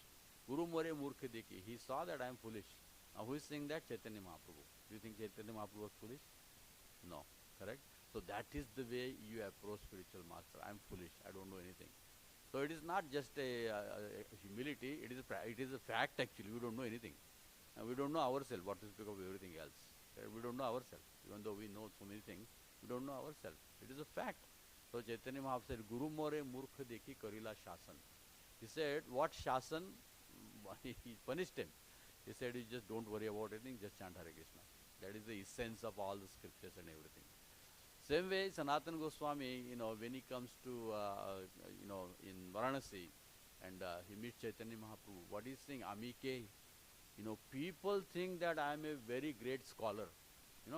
Guru more murkha deki. He saw that I am foolish. Now, who is saying that? Chaitanya Mahaprabhu. Do you think Chaitanya Mahaprabhu was foolish? No. Correct? So that is the way you approach spiritual master. I am foolish. I don't know anything. So it is not just a humility. It is a fact actually. We don't know anything. And we don't know ourselves. What to speak of everything else. We don't know ourselves. Even though we know so many things, we don't know ourselves. It is a fact. So Chaitanya Mahaprabhu said, Guru more murkha deki karila shasan. He said, what shasan? He punished him. He said, you just don't worry about anything, just chant Hare Krishna. That is the essence of all the scriptures and everything. Same way, Sanatana Goswami, when he comes to, in Varanasi, and he meets Chaitanya Mahaprabhu, what he is saying, Amike, people think that I am a very great scholar.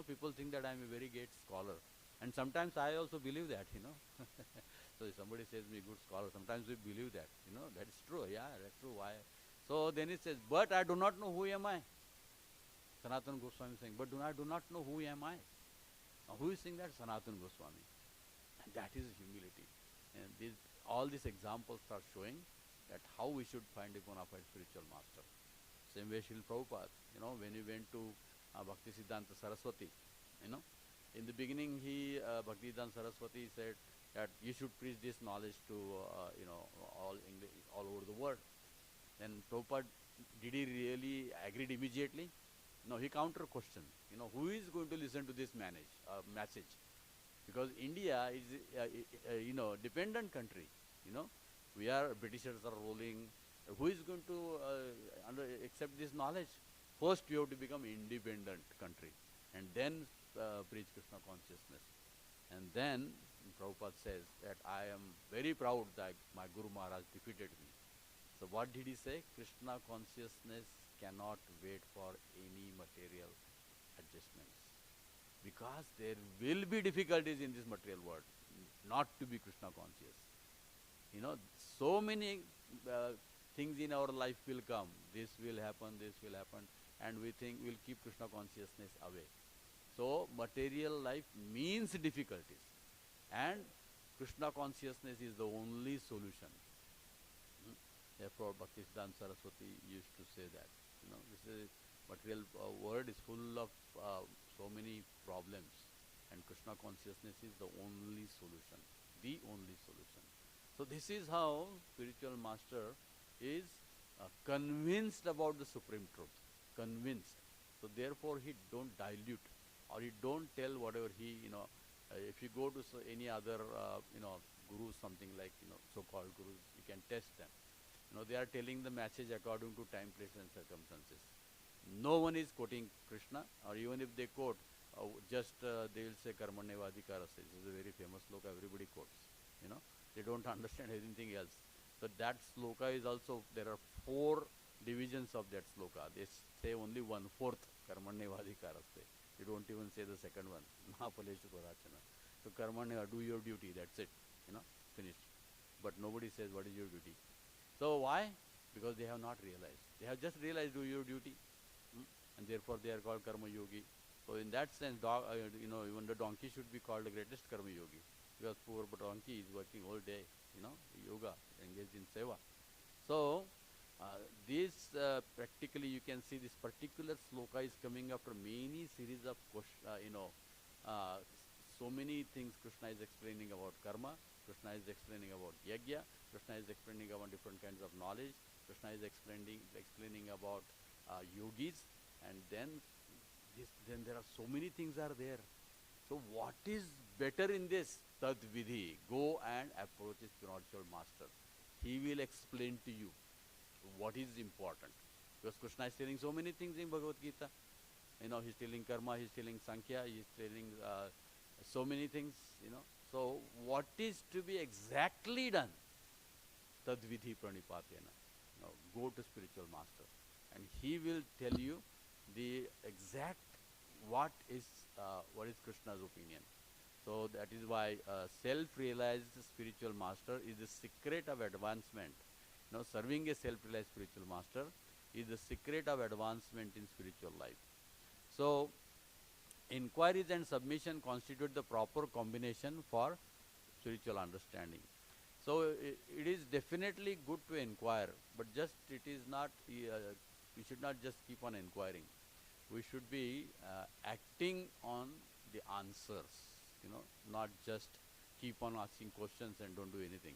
People think that I am a very great scholar. And sometimes I also believe that, So if somebody says me good scholar, sometimes we believe that, that is true. Yeah, that's true. Why? So then he says, but I do not know who am I. Sanatana Goswami is saying, but I do not know who am I. Now, who is saying that? Sanatana Goswami. And that is humility. And all these examples are showing that how we should find a bona fide spiritual master. Same way Srila Prabhupada, when he went to Bhakti Siddhanta Saraswati, you know, in the beginning Bhakti Siddhanta Saraswati said that you should preach this knowledge to, all English, all over the world. Then Prabhupada, did he really agreed immediately? No, he counter questioned. Who is going to listen to this message? Because India is, dependent country. We are, Britishers are ruling. Who is going to accept this knowledge? First, you have to become independent country, and then preach Krishna consciousness. And then Prabhupada says that I am very proud that my Guru Maharaj defeated me. So what did he say? Krishna consciousness cannot wait for any material adjustments. Because there will be difficulties in this material world, not to be Krishna conscious. So many things in our life will come. This will happen, and we think we'll keep Krishna consciousness away. So material life means difficulties, and Krishna consciousness is the only solution. Therefore, Bhaktisiddhanta Saraswati used to say that. This is material world is full of so many problems, and Krishna consciousness is the only solution, the only solution. So this is how spiritual master is convinced about the supreme truth, convinced. So therefore he don't dilute, or he don't tell whatever he, if you go to any other, gurus, something like, so-called gurus, you can test them. They are telling the message according to time, place and circumstances. No one is quoting Krishna, or even if they quote, they will say Karmanyevadhikarasya. This is a very famous sloka everybody quotes. They don't understand anything else. So that sloka is also, there are 4 divisions of that sloka. They say only 1/4 Karmanyevadhikarasya. You don't even say the second one. So Karmanya, do your duty, that's it. Finished. But nobody says what is your duty. So why? Because they have not realized. They have just realized do your duty. And therefore they are called Karma Yogi. So in that sense, even the donkey should be called the greatest Karma Yogi. Because poor donkey is working all day, yoga, engaged in seva. So this practically you can see this particular sloka is coming after many series of so many things Krishna is explaining about karma, Krishna is explaining about yajna, Krishna is explaining about different kinds of knowledge, Krishna is explaining about yogis, and then there are so many things are there. So what is better in this? Tad vidhi. Go and approach a spiritual master. He will explain to you what is important. Because Krishna is telling so many things in Bhagavad Gita. He's telling karma, he's telling sankhya, he's telling so many things, So what is to be exactly done? Tad vidhi pranipatena. Go to spiritual master. And he will tell you the exact what is Krishna's opinion. So that is why self-realized spiritual master is the secret of advancement. Serving a self-realized spiritual master is the secret of advancement in spiritual life. So inquiries and submission constitute the proper combination for spiritual understanding. So it is definitely good to inquire, but just it is not, we should not just keep on inquiring. We should be acting on the answers, not just keep on asking questions and don't do anything.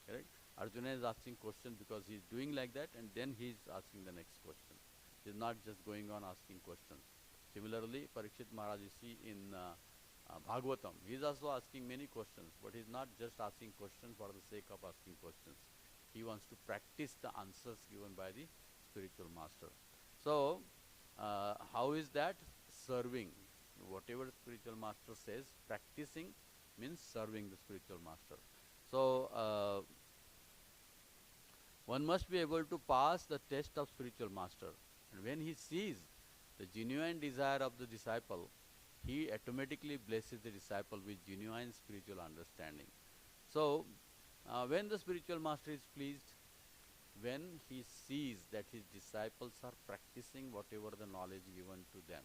Correct? Arjuna is asking questions because he is doing like that, and then he is asking the next question. He is not just going on asking questions. Similarly, Parikshit Maharaj, you see in Bhagavatam, he is also asking many questions, but he is not just asking questions for the sake of asking questions. He wants to practice the answers given by the spiritual master. So, how is that? Serving. Whatever spiritual master says, practicing means serving the spiritual master. So, one must be able to pass the test of spiritual master. And when he sees the genuine desire of the disciple, he automatically blesses the disciple with genuine spiritual understanding. So, when the spiritual master is pleased, when he sees that his disciples are practicing whatever the knowledge given to them,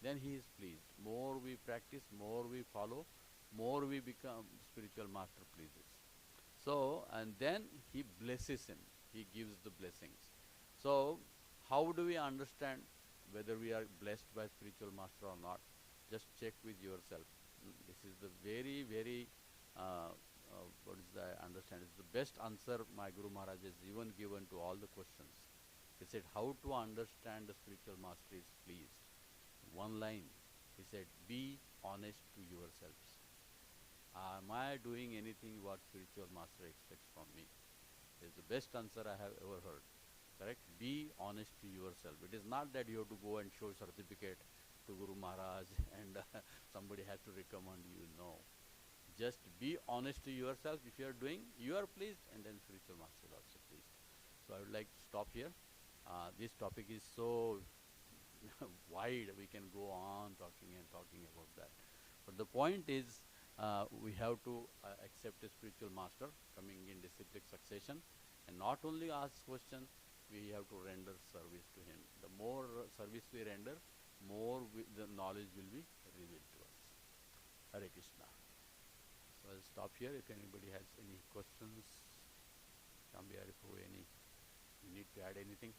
then he is pleased. More we practice, more we follow, more we become spiritual master pleases. So, and then he blesses him. He gives the blessings. So, how do we understand whether we are blessed by spiritual master or not? Just check with yourself. This is the very, very, what is the understand? It's the best answer my Guru Maharaj has even given to all the questions. He said, how to understand the spiritual master is please. One line, he said, be honest to yourselves. Am I doing anything what spiritual master expects from me? It's the best answer I have ever heard. Correct? Be honest to yourself. It is not that you have to go and show certificate to Guru Maharaj and somebody has to recommend you. No. Just be honest to yourself. If you are doing, you are pleased, and then spiritual master is also pleased. So I would like to stop here. This topic is so wide, we can go on talking and talking about that. But the point is, we have to accept a spiritual master coming in disciplic succession, and not only ask questions, we have to render service to him. The more service we render, more the knowledge will be revealed to us. Hare Krishna. So I'll stop here. If anybody has any questions, you need to add anything?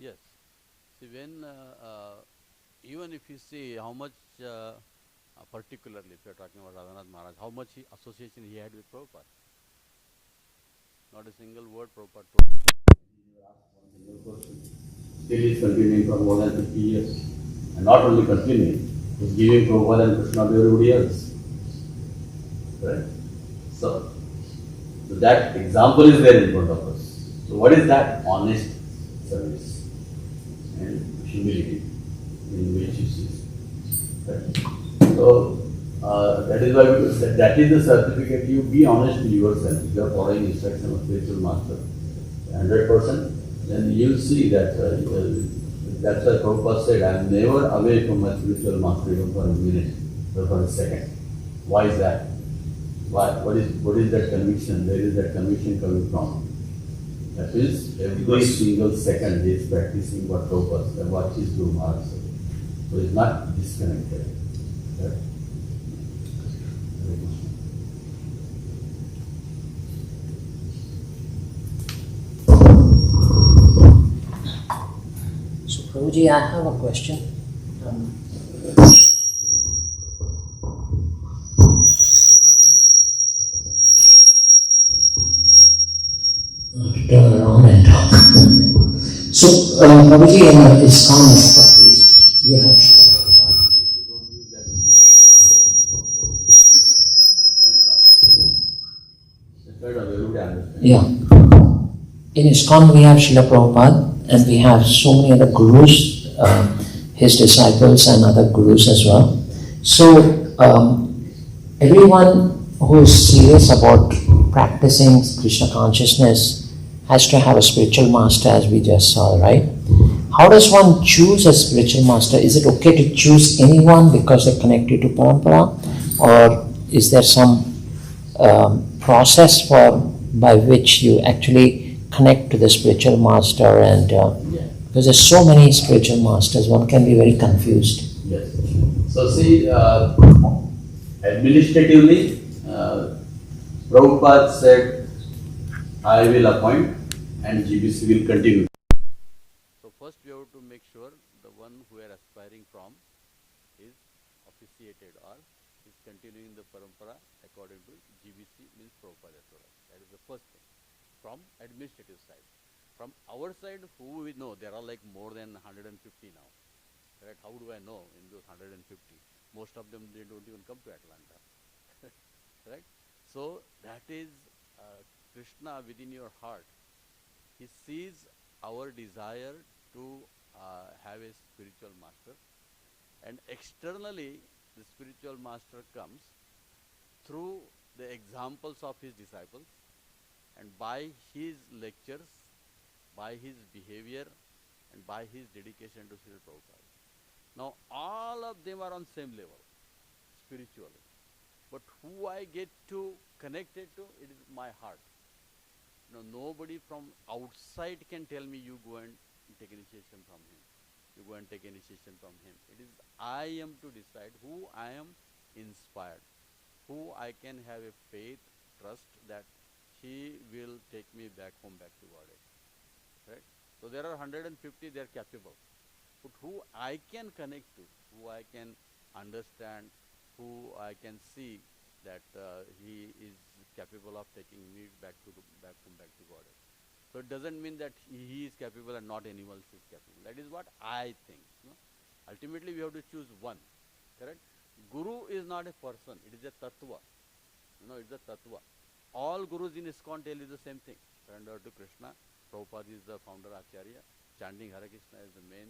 Yes. See, when even if you see how much, particularly if you are talking about Radhanath Maharaj, how much association he had with Prabhupada. Not a single word Prabhupada told. Still is continuing for more than 50 years. And not only continuing, he's giving Prabhupada and Krishna to everybody else. Right? So that example is there in front of us. So what is that? Honest service and humility in which he sees. Right? So that is why that is the certificate. You be honest to yourself. If you are following instruction of spiritual master 100%, then you will see that that's why Prabhupada said, I am never away from my spiritual master even for a minute or for a second. Why is that? What is that conviction? Where is that conviction coming from? That is, every single second he is practicing what Prabhupada said, what his Guru Maharaj said. So he is not disconnected. Right? So Prabhuji, I have a question. Turn around and talk. So, Prabhuji, in Iskcon, you have. Yeah. In Iskcon, we have Srila Prabhupada, and we have so many other gurus, his disciples and other gurus as well. So, everyone who is serious about practicing Krishna consciousness has to have a spiritual master, as we just saw, right? How does one choose a spiritual master? Is it okay to choose anyone because they're connected to Parampara? Or is there some process by which you actually connect to the spiritual master? And because there's so many spiritual masters, one can be very confused. Yes. So see, administratively, Prabhupada said, I will appoint and GBC will continue. first we have to make sure the one who are aspiring from is officiated or is continuing the parampara according to GBC, means Prabhupada Authority. That is the first thing from administrative side. From our side, who we know, there are like more than 150 now. Right? How do I know in those 150? Most of them, they don't even come to Atlanta. Right? So that is Krishna within your heart. He sees our desire to have a spiritual master, and externally the spiritual master comes through the examples of his disciples and by his lectures, by his behavior, and by his dedication to Srila Prabhupada. Now all of them are on same level spiritually, but who I get to connect it to, it is my heart. Nobody from outside can tell me you go and take initiation from him. You go and take initiation from him. It is I am to decide who I am inspired, who I can have a faith, trust that he will take me back home, back to Godhead. Right? So there are 150, they are capable. But who I can connect to, who I can understand, who I can see that he is capable of taking me back home, back to Godhead. So it doesn't mean that he is capable and not anyone else is capable. That is what I think. Ultimately, we have to choose one. Correct? Guru is not a person. It is a tattva. It's a tattva. All gurus in Iskcon tell you the same thing. Surrender to Krishna. Prabhupada is the founder Acharya. Chanting Hare Krishna is the main,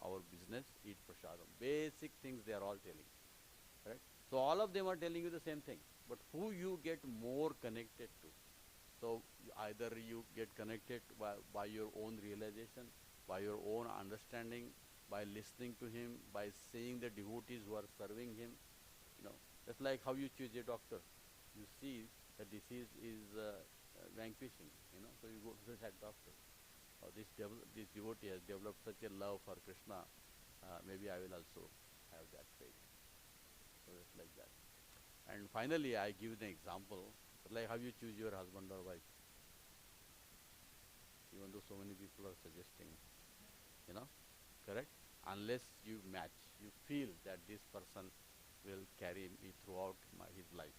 our business. Eat prasadam. Basic things they are all telling. Right? So all of them are telling you the same thing. But who you get more connected to? So either you get connected by your own realization, by your own understanding, by listening to him, by seeing the devotees who are serving him. Just like how you choose a doctor. You see the disease is vanquishing, so you go to that doctor. This devotee has developed such a love for Krishna, maybe I will also have that faith. So it's like that. And finally, I give the example, like how you choose your husband or wife. Even though so many people are suggesting, correct? Unless you match, you feel that this person will carry me throughout his life.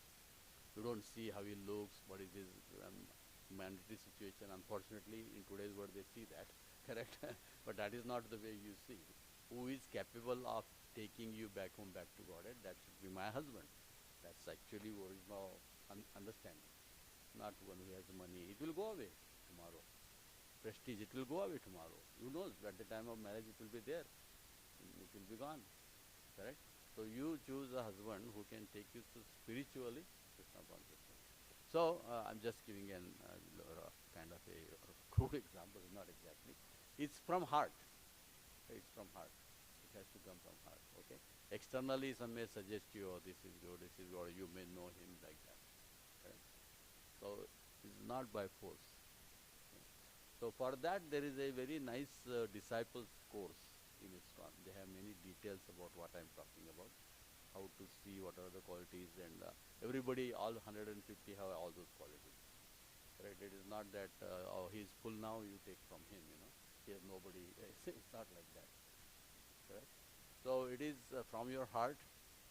You don't see how he looks, what is his mandatory situation. Unfortunately, in today's world, they see that, correct? But that is not the way you see. Who is capable of taking you back home, back to Godhead? That should be my husband. That's actually original understanding. Not one who has money. It will go away tomorrow. Prestige, it will go away tomorrow. Who knows? At the time of marriage, it will be there. It will be gone. Correct? So you choose a husband who can take you to spiritually Krishna consciousness. So I'm just giving an kind of a crude example, not exactly. It's from heart. It's from heart. It has to come from heart. Okay. Externally, some may suggest you, oh, this is good, you may know him like that. Right? So it's not by force. Okay. So for that, there is a very nice disciples course in Iskcon. They have many details about what I'm talking about, how to see what are the qualities, and everybody, all 150 have all those qualities. Right? It is not that, oh, he's full now, you take from him, He has nobody. It's not like that. Correct? So it is from your heart,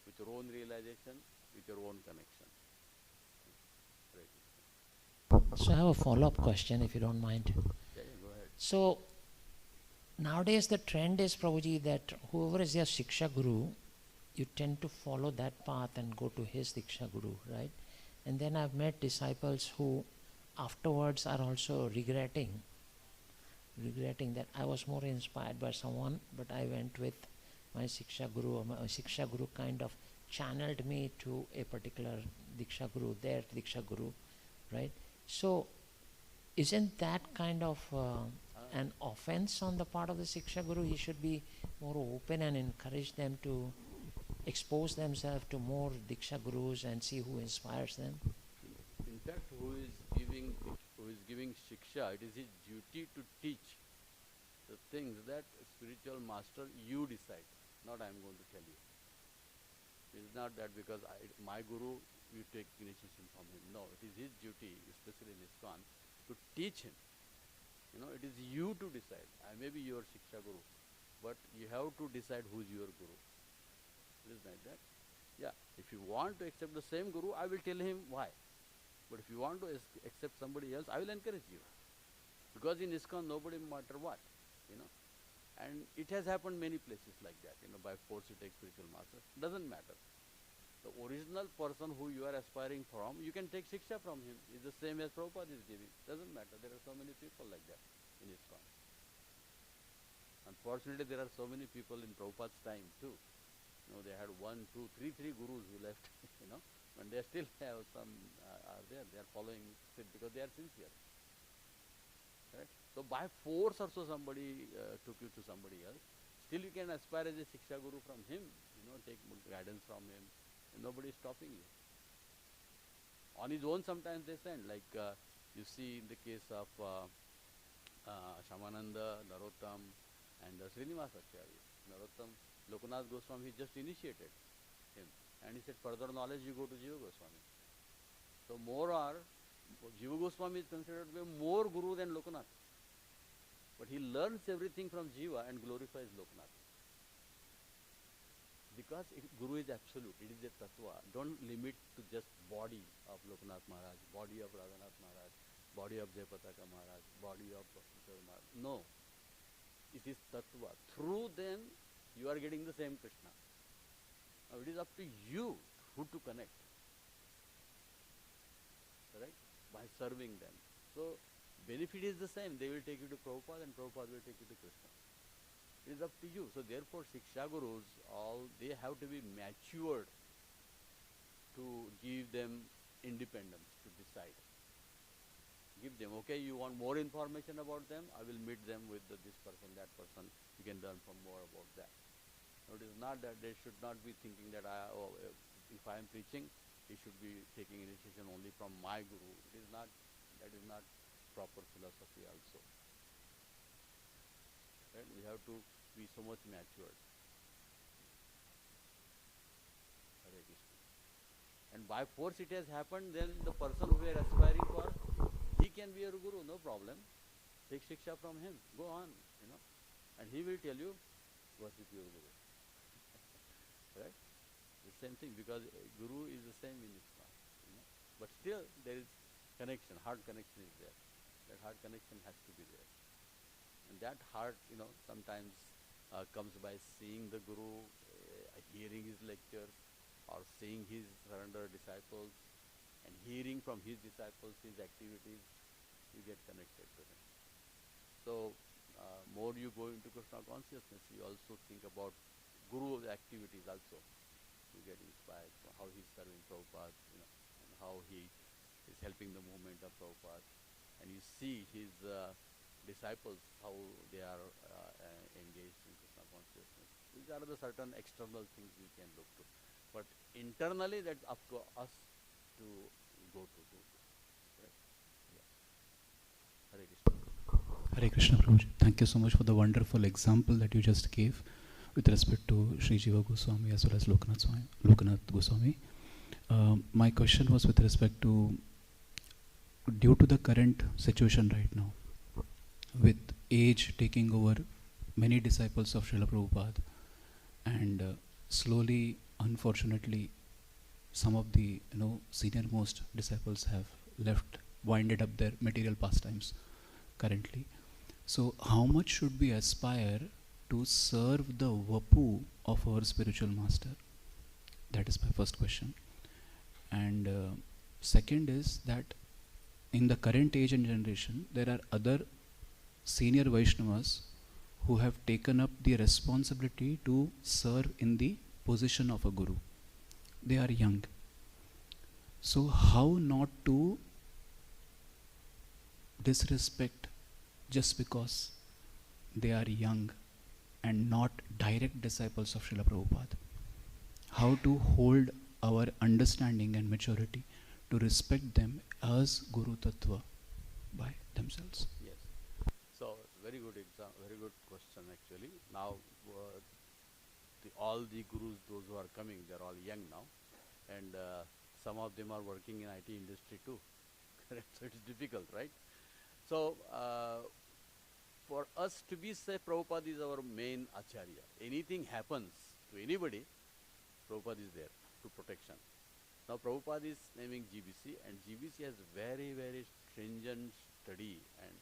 with your own realization, with your own connection. Right. So I have a follow-up question, if you don't mind. Yeah, go ahead. So nowadays the trend is, Prabhuji, that whoever is your Shiksha Guru, you tend to follow that path and go to his Diksha Guru, right? And then I've met disciples who afterwards are also regretting that I was more inspired by someone, but I went with my Shiksha Guru, or my Shiksha Guru kind of channeled me to a particular Diksha Guru, their Diksha Guru, right? So isn't that kind of an offense on the part of the Shiksha Guru? He should be more open and encourage them to expose themselves to more Diksha Gurus and see who inspires them. In fact, who is giving Shiksha, it is his duty to teach the things that spiritual master you decide, not I am going to tell you. It is not that because my Guru, you take initiation from him. No, it is his duty, especially in Iskcon, to teach him. You know, it is you to decide. I may be your Shiksha Guru, but you have to decide who's your Guru. It is like that. Yeah, if you want to accept the same Guru, I will tell him why. But if you want to accept somebody else, I will encourage you. Because in Iskcon, nobody matter what, you know. And it has happened many places like that, you know, by force you take spiritual master. Doesn't matter. The original person who you are aspiring from, you can take Shiksha from him. It's the same as Prabhupada is giving. Doesn't matter. There are so many people like that in Iskcon. Unfortunately, there are so many people in Prabhupada's time too. You know, they had 1, 2, 3 gurus who left, you know, and they still have some are there. They are following still because they are sincere. Right? So by force also somebody took you to somebody else. Still you can aspire as a Shiksha Guru from him, you know, take guidance from him. And nobody is stopping you. On his own sometimes they send, like you see in the case of Shamananda, Narottam and Srinivasacharya. Narottam, Lokanath Goswami just initiated him. And he said, further knowledge you go to Jiva Goswami. So Jiva Goswami is considered to be more guru than Lokanath. But he learns everything from Jiva and glorifies Lokanath. Because Guru is absolute, it is a tattva. Don't limit to just body of Lokanath Maharaj, body of Radhanath Maharaj, body of Jayapataka Maharaj, body of Bhakti Maharaj. No. It is tattva. Through them, you are getting the same Krishna. Now it is up to you who to connect. Right? By serving them. So benefit is the same. They will take you to Prabhupada and Prabhupada will take you to Krishna. It is up to you. So therefore Shiksha Gurus, they have to be matured to give them independence to decide. Give them, okay, you want more information about them, I will meet them with this person, that person, you can learn from more about that. Now it is not that they should not be thinking that if I am preaching, he should be taking initiation only from my Guru. It is not, that is not proper philosophy also. Right? We have to be so much matured. Hare Krishna. And by force it has happened, then the person who we are aspiring for, he can be your Guru, no problem. Take Shiksha from him, go on, you know. And he will tell you, worship your Guru. Right? The same thing, because Guru is the same in Iskcon, you know. But still there is connection, heart connection is there. That heart connection has to be there. And that heart, you know, sometimes comes by seeing the Guru, hearing his lectures, or seeing his surrender disciples, and hearing from his disciples his activities, you get connected to him. So, more you go into Krishna consciousness, you also think about Guru's activities also. You get inspired from how he is serving Prabhupada, you know, and how he is helping the movement of Prabhupada. And you see his disciples, how they are engaged in Krishna consciousness. These are the certain external things we can look to. But internally, that's up to us to go to do. Right? Yeah. Hare Krishna. Hare Krishna, Prabhuji. Thank you so much for the wonderful example that you just gave with respect to Sri Jiva Goswami as well as Lokanath Goswami. My question was with respect to, due to the current situation right now, with age taking over many disciples of Srila Prabhupada, and slowly, unfortunately, some of the senior most disciples have winded up their material pastimes currently. So how much should we aspire to serve the Vapu of our spiritual master? That is my first question. And second is that in the current age and generation, there are other senior Vaishnavas who have taken up the responsibility to serve in the position of a Guru. They are young. So how not to disrespect just because they are young and not direct disciples of Srila Prabhupada? How to hold our understanding and maturity to respect them as Guru Tattva by themselves? Yes. So, very good question actually. Now, all the Gurus, those who are coming, they are all young now. And some of them are working in IT industry too. So, it's difficult, right? So, for us to be say Prabhupada is our main acharya. Anything happens to anybody, Prabhupada is there to protection. Now Prabhupada is naming GBC, and GBC has very, very stringent study, and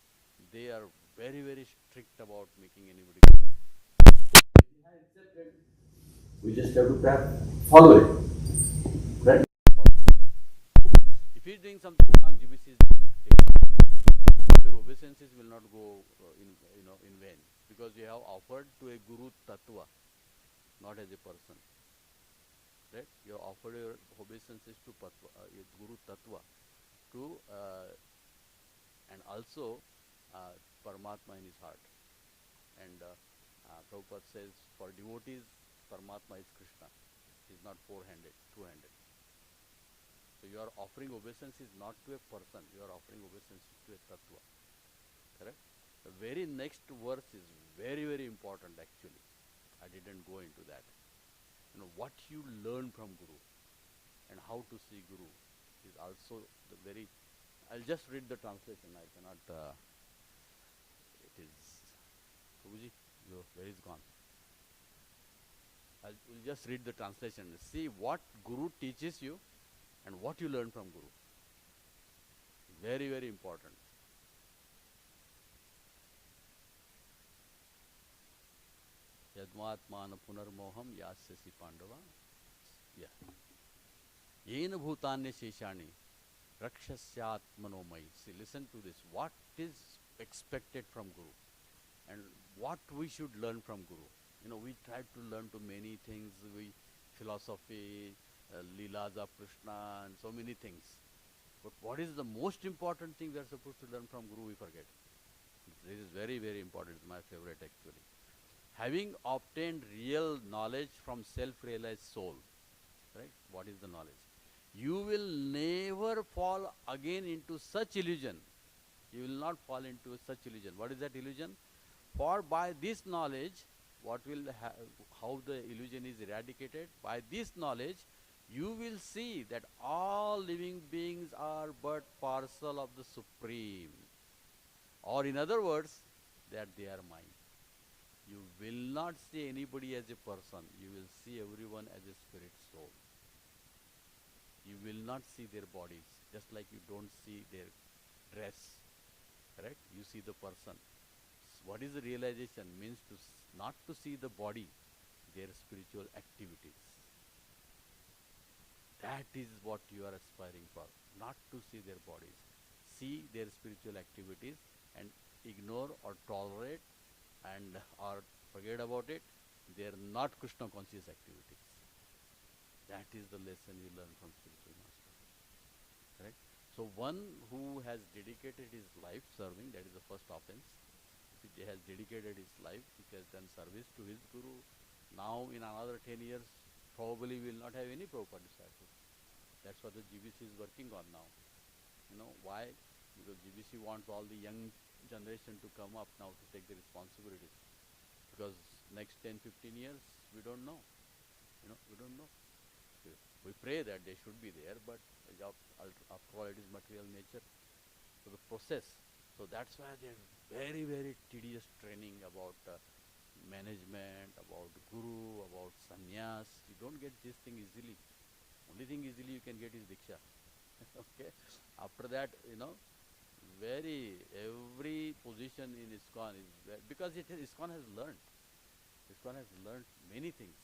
they are very, very strict about making anybody. We just have to follow it. Right? If he is doing something wrong, GBC is going to take it away. Your obeisances will not go in vain, because you have offered to a Guru Tattva, not as a person. Right? You have offered your obeisances to your Guru Tattva, to and also Paramatma in his heart. And Prabhupada says, for devotees, Paramatma is Krishna. He is not four-handed, two-handed. So you are offering obeisances not to a person, you are offering obeisances to a Tattva. Correct? The very next verse is very, very important actually. I didn't go into that. You know, what you learn from Guru and how to see Guru is also the very... I'll just read the translation. I cannot... it is... Prabhuji, where is gone? We'll just read the translation. See what Guru teaches you and what you learn from Guru. Very, very important. Yadmatmana punarmoham yasyasi pandava. Yeah. Yena bhutanya sheshani rakshasyatmanomai. See, listen to this. What is expected from Guru and what we should learn from Guru. You know, we try to learn to many things, philosophy, Leelas of Krishna and so many things. But what is the most important thing we are supposed to learn from Guru, we forget. This is very, very important. It's my favorite actually. Having obtained real knowledge from self-realized soul, right? What is the knowledge? You will never fall again into such illusion. You will not fall into such illusion. What is that illusion? For by this knowledge, what will how the illusion is eradicated? By this knowledge, you will see that all living beings are but parcel of the Supreme. Or in other words, that they are mine. You will not see anybody as a person. You will see everyone as a spirit soul. You will not see their bodies, just like you don't see their dress. Correct? You see the person. What is the realization? Means to not to see the body, their spiritual activities. That is what you are aspiring for. Not to see their bodies. See their spiritual activities and ignore or tolerate and or forget about it. They are not Krishna conscious activities. That is the lesson you learn from spiritual master. Correct? So one who has dedicated his life serving, that is the first offense. If he has dedicated his life, he has done service to his Guru. Now in another 10 years, probably will not have any Prabhupada disciples. That's what the GBC is working on now. You know, why? Because GBC wants all the young generation to come up now to take the responsibilities. Because next 10, 15 years, we don't know. You know, we don't know. We pray that they should be there, but after all, it is material nature. So the process. So that's why there's very, very tedious training about management, about Guru, about sannyas. You don't get this thing easily. Only thing easily you can get is Diksha. Okay. After that, you know, every position in Iskcon is because Iskcon has learned. Iskcon has learned many things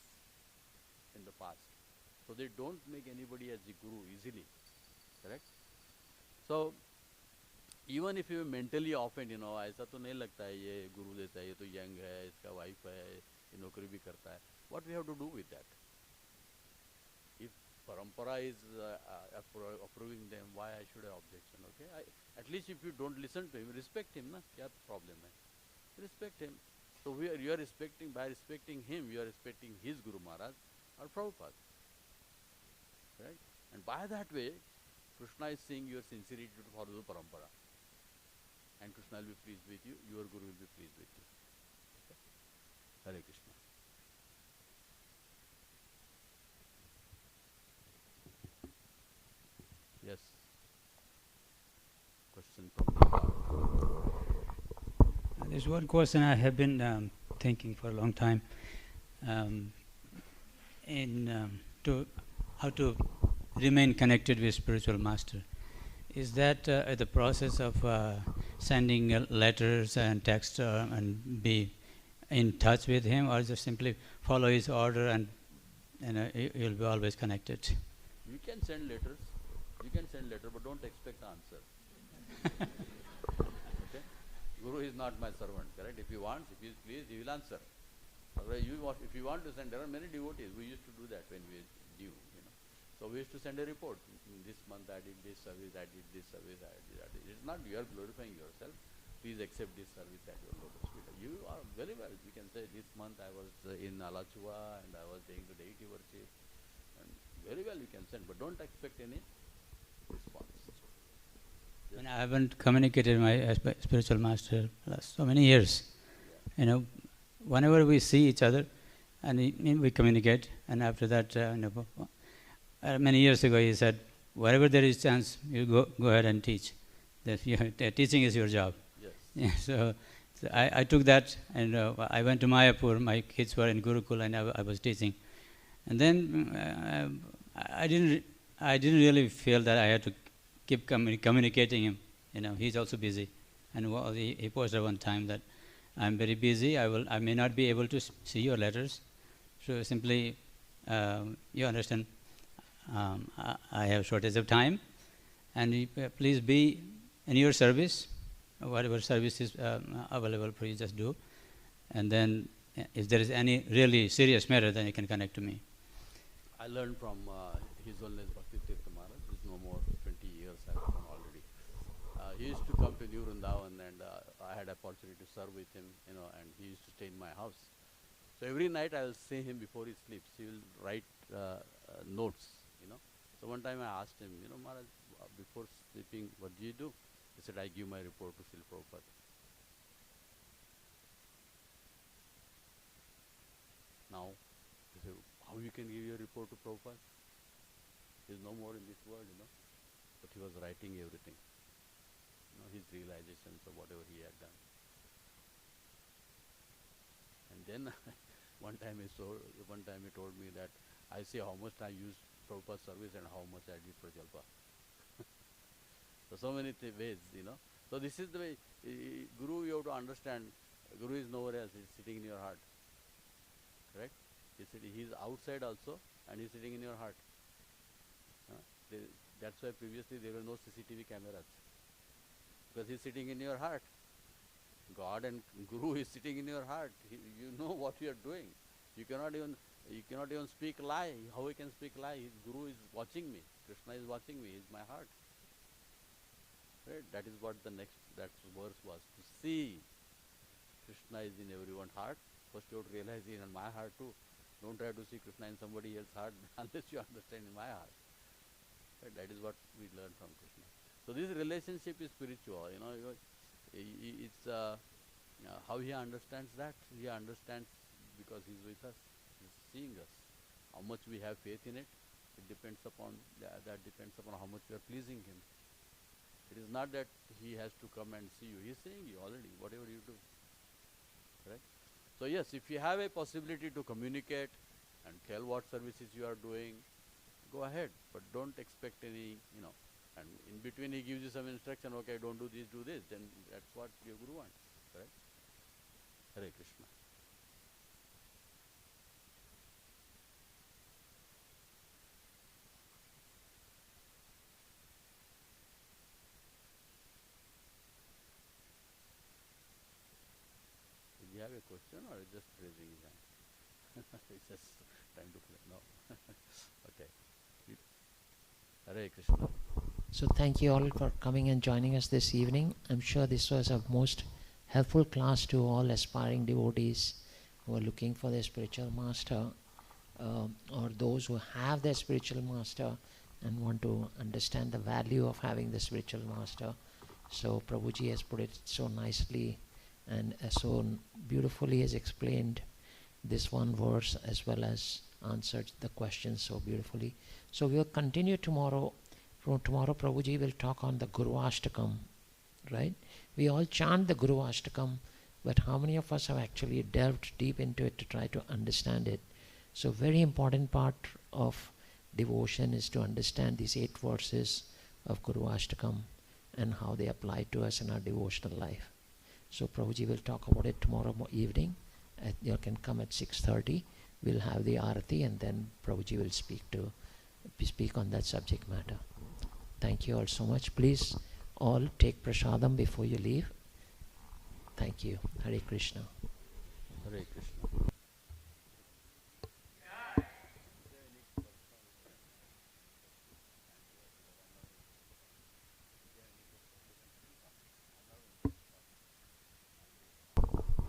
in the past. So they don't make anybody as a Guru easily. Correct? So even if you mentally offend, you know, ऐसा तो नहीं लगता है ये गुरु देता है, ये तो young है, इसका wife है, ये नौकरी भी करता है. What we have to do with that? If parampara is approving them, why I should have objection? Okay, at least if you don't listen to him, respect him. Na, क्या problem है? Respect him. So you are respecting, by respecting him, you are respecting his Guru Maharaj or Prabhupada. Right? And by that way, Krishna is seeing your sincerity to follow the parampara. And Krishna will be pleased with you, your Guru will be pleased with you. Okay? Hare Krishna. Yes. Question from the Hare There's one question I have been thinking for a long time, to how to remain connected with spiritual master. Is that the process of sending letters and text and be in touch with him, or just simply follow his order and you'll be always connected? You can send letters. You can send letter, but don't expect answer. Okay? Guru is not my servant, correct? If he wants, if he is pleased, he will answer. Otherwise, if you want to send, there are many devotees. We used to do that when we knew, you know. So we used to send a report. This month I did this service, I did this service, I did that. It's not you are glorifying yourself. Please accept this service at your lotus feet. You are very well. You can say this month I was in Alachua and I was doing the deity worship. And very well you can send, but don't expect any response. And I haven't communicated with my spiritual master last so many years. Yeah. You know, whenever we see each other, and we communicate, and after that, many years ago he said, wherever there is chance, you go ahead and teach. Teaching is your job. Yes. Yeah, so I took that, and I went to Mayapur. My kids were in Gurukul, and I was teaching. And then I didn't really feel that I had to keep communicating him. You know, he's also busy, and he posted one time that I'm very busy. I may not be able to see your letters. So simply, you understand, I have shortage of time, and please be in your service. Whatever service is available for you, just do. And then, if there is any really serious matter, then you can connect to me. I learned from His Holiness Bhakti Tirtha Maharaj. It's no more 20 years I've come already. He used to come to New Vrindavan, and I had opportunity to serve with him, you know, and he used to stay in my house. So every night I will see him before he sleeps. He will write notes, you know. So one time I asked him, you know, Maharaj, before sleeping, what do you do? He said, I give my report to Srila Prabhupada. Now, he said, how you can give your report to Prabhupada? He is no more in this world, you know. But he was writing everything. You know, his realizations of whatever he had done. And then one time he told me that I see how much I used Prabhupada's service and how much I did for Jalpa. So many ways, you know. So this is the way, Guru, you have to understand, Guru is nowhere else, he is sitting in your heart. Correct? He is outside also, and he is sitting in your heart. That's why previously there were no CCTV cameras. Because he is sitting in your heart. God and Guru is sitting in your heart. You know what you are doing. You cannot even speak lie. How he can speak lie? His Guru is watching me. Krishna is watching me. He is my heart. Right? That is what that verse was. To see Krishna is in everyone's heart. First you have to realize he is in my heart too. Don't try to see Krishna in somebody else's heart unless you understand in my heart. Right? That is what we learn from Krishna. So this relationship is spiritual. You know, it's how he understands that. He understands because he is with us. He is seeing us. How much we have faith in it, it depends upon that depends upon how much we are pleasing him. It is not that he has to come and see you. He is seeing you already, whatever you do. Right? So yes, if you have a possibility to communicate and tell what services you are doing, go ahead. But don't expect any, you know, and in between he gives you some instruction, okay, don't do this, do this, then that's what your Guru wants. Correct? Hare Krishna. Did you have a question or just raising his hand? It's just trying to play. No. Okay. Hare Krishna. So thank you all for coming and joining us this evening. I'm sure this was a most helpful class to all aspiring devotees who are looking for their spiritual master, or those who have their spiritual master and want to understand the value of having the spiritual master. So Prabhuji has put it so nicely and so beautifully has explained this one verse as well as answered the questions so beautifully. So we will continue tomorrow. From tomorrow Prabhuji will talk on the Guru Ashtakam, right? We all chant the Guru Ashtakam but how many of us have actually delved deep into it to try to understand it? So very important part of devotion is to understand these 8 verses of Guru Ashtakam and how they apply to us in our devotional life. So Prabhuji will talk about it tomorrow evening. You can come at 6:30. We'll have the Arati and then Prabhuji will speak on that subject matter. Thank you all so much. Please all take prasadam before you leave. Thank you. Hare Krishna. Hare Krishna.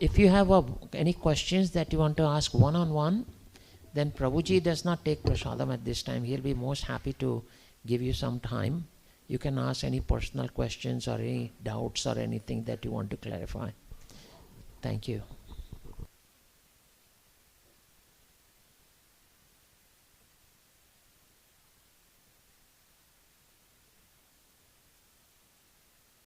If you have any questions that you want to ask one-on-one, then Prabhuji does not take prasadam at this time. He'll be most happy to give you some time. You can ask any personal questions or any doubts or anything that you want to clarify. Thank you.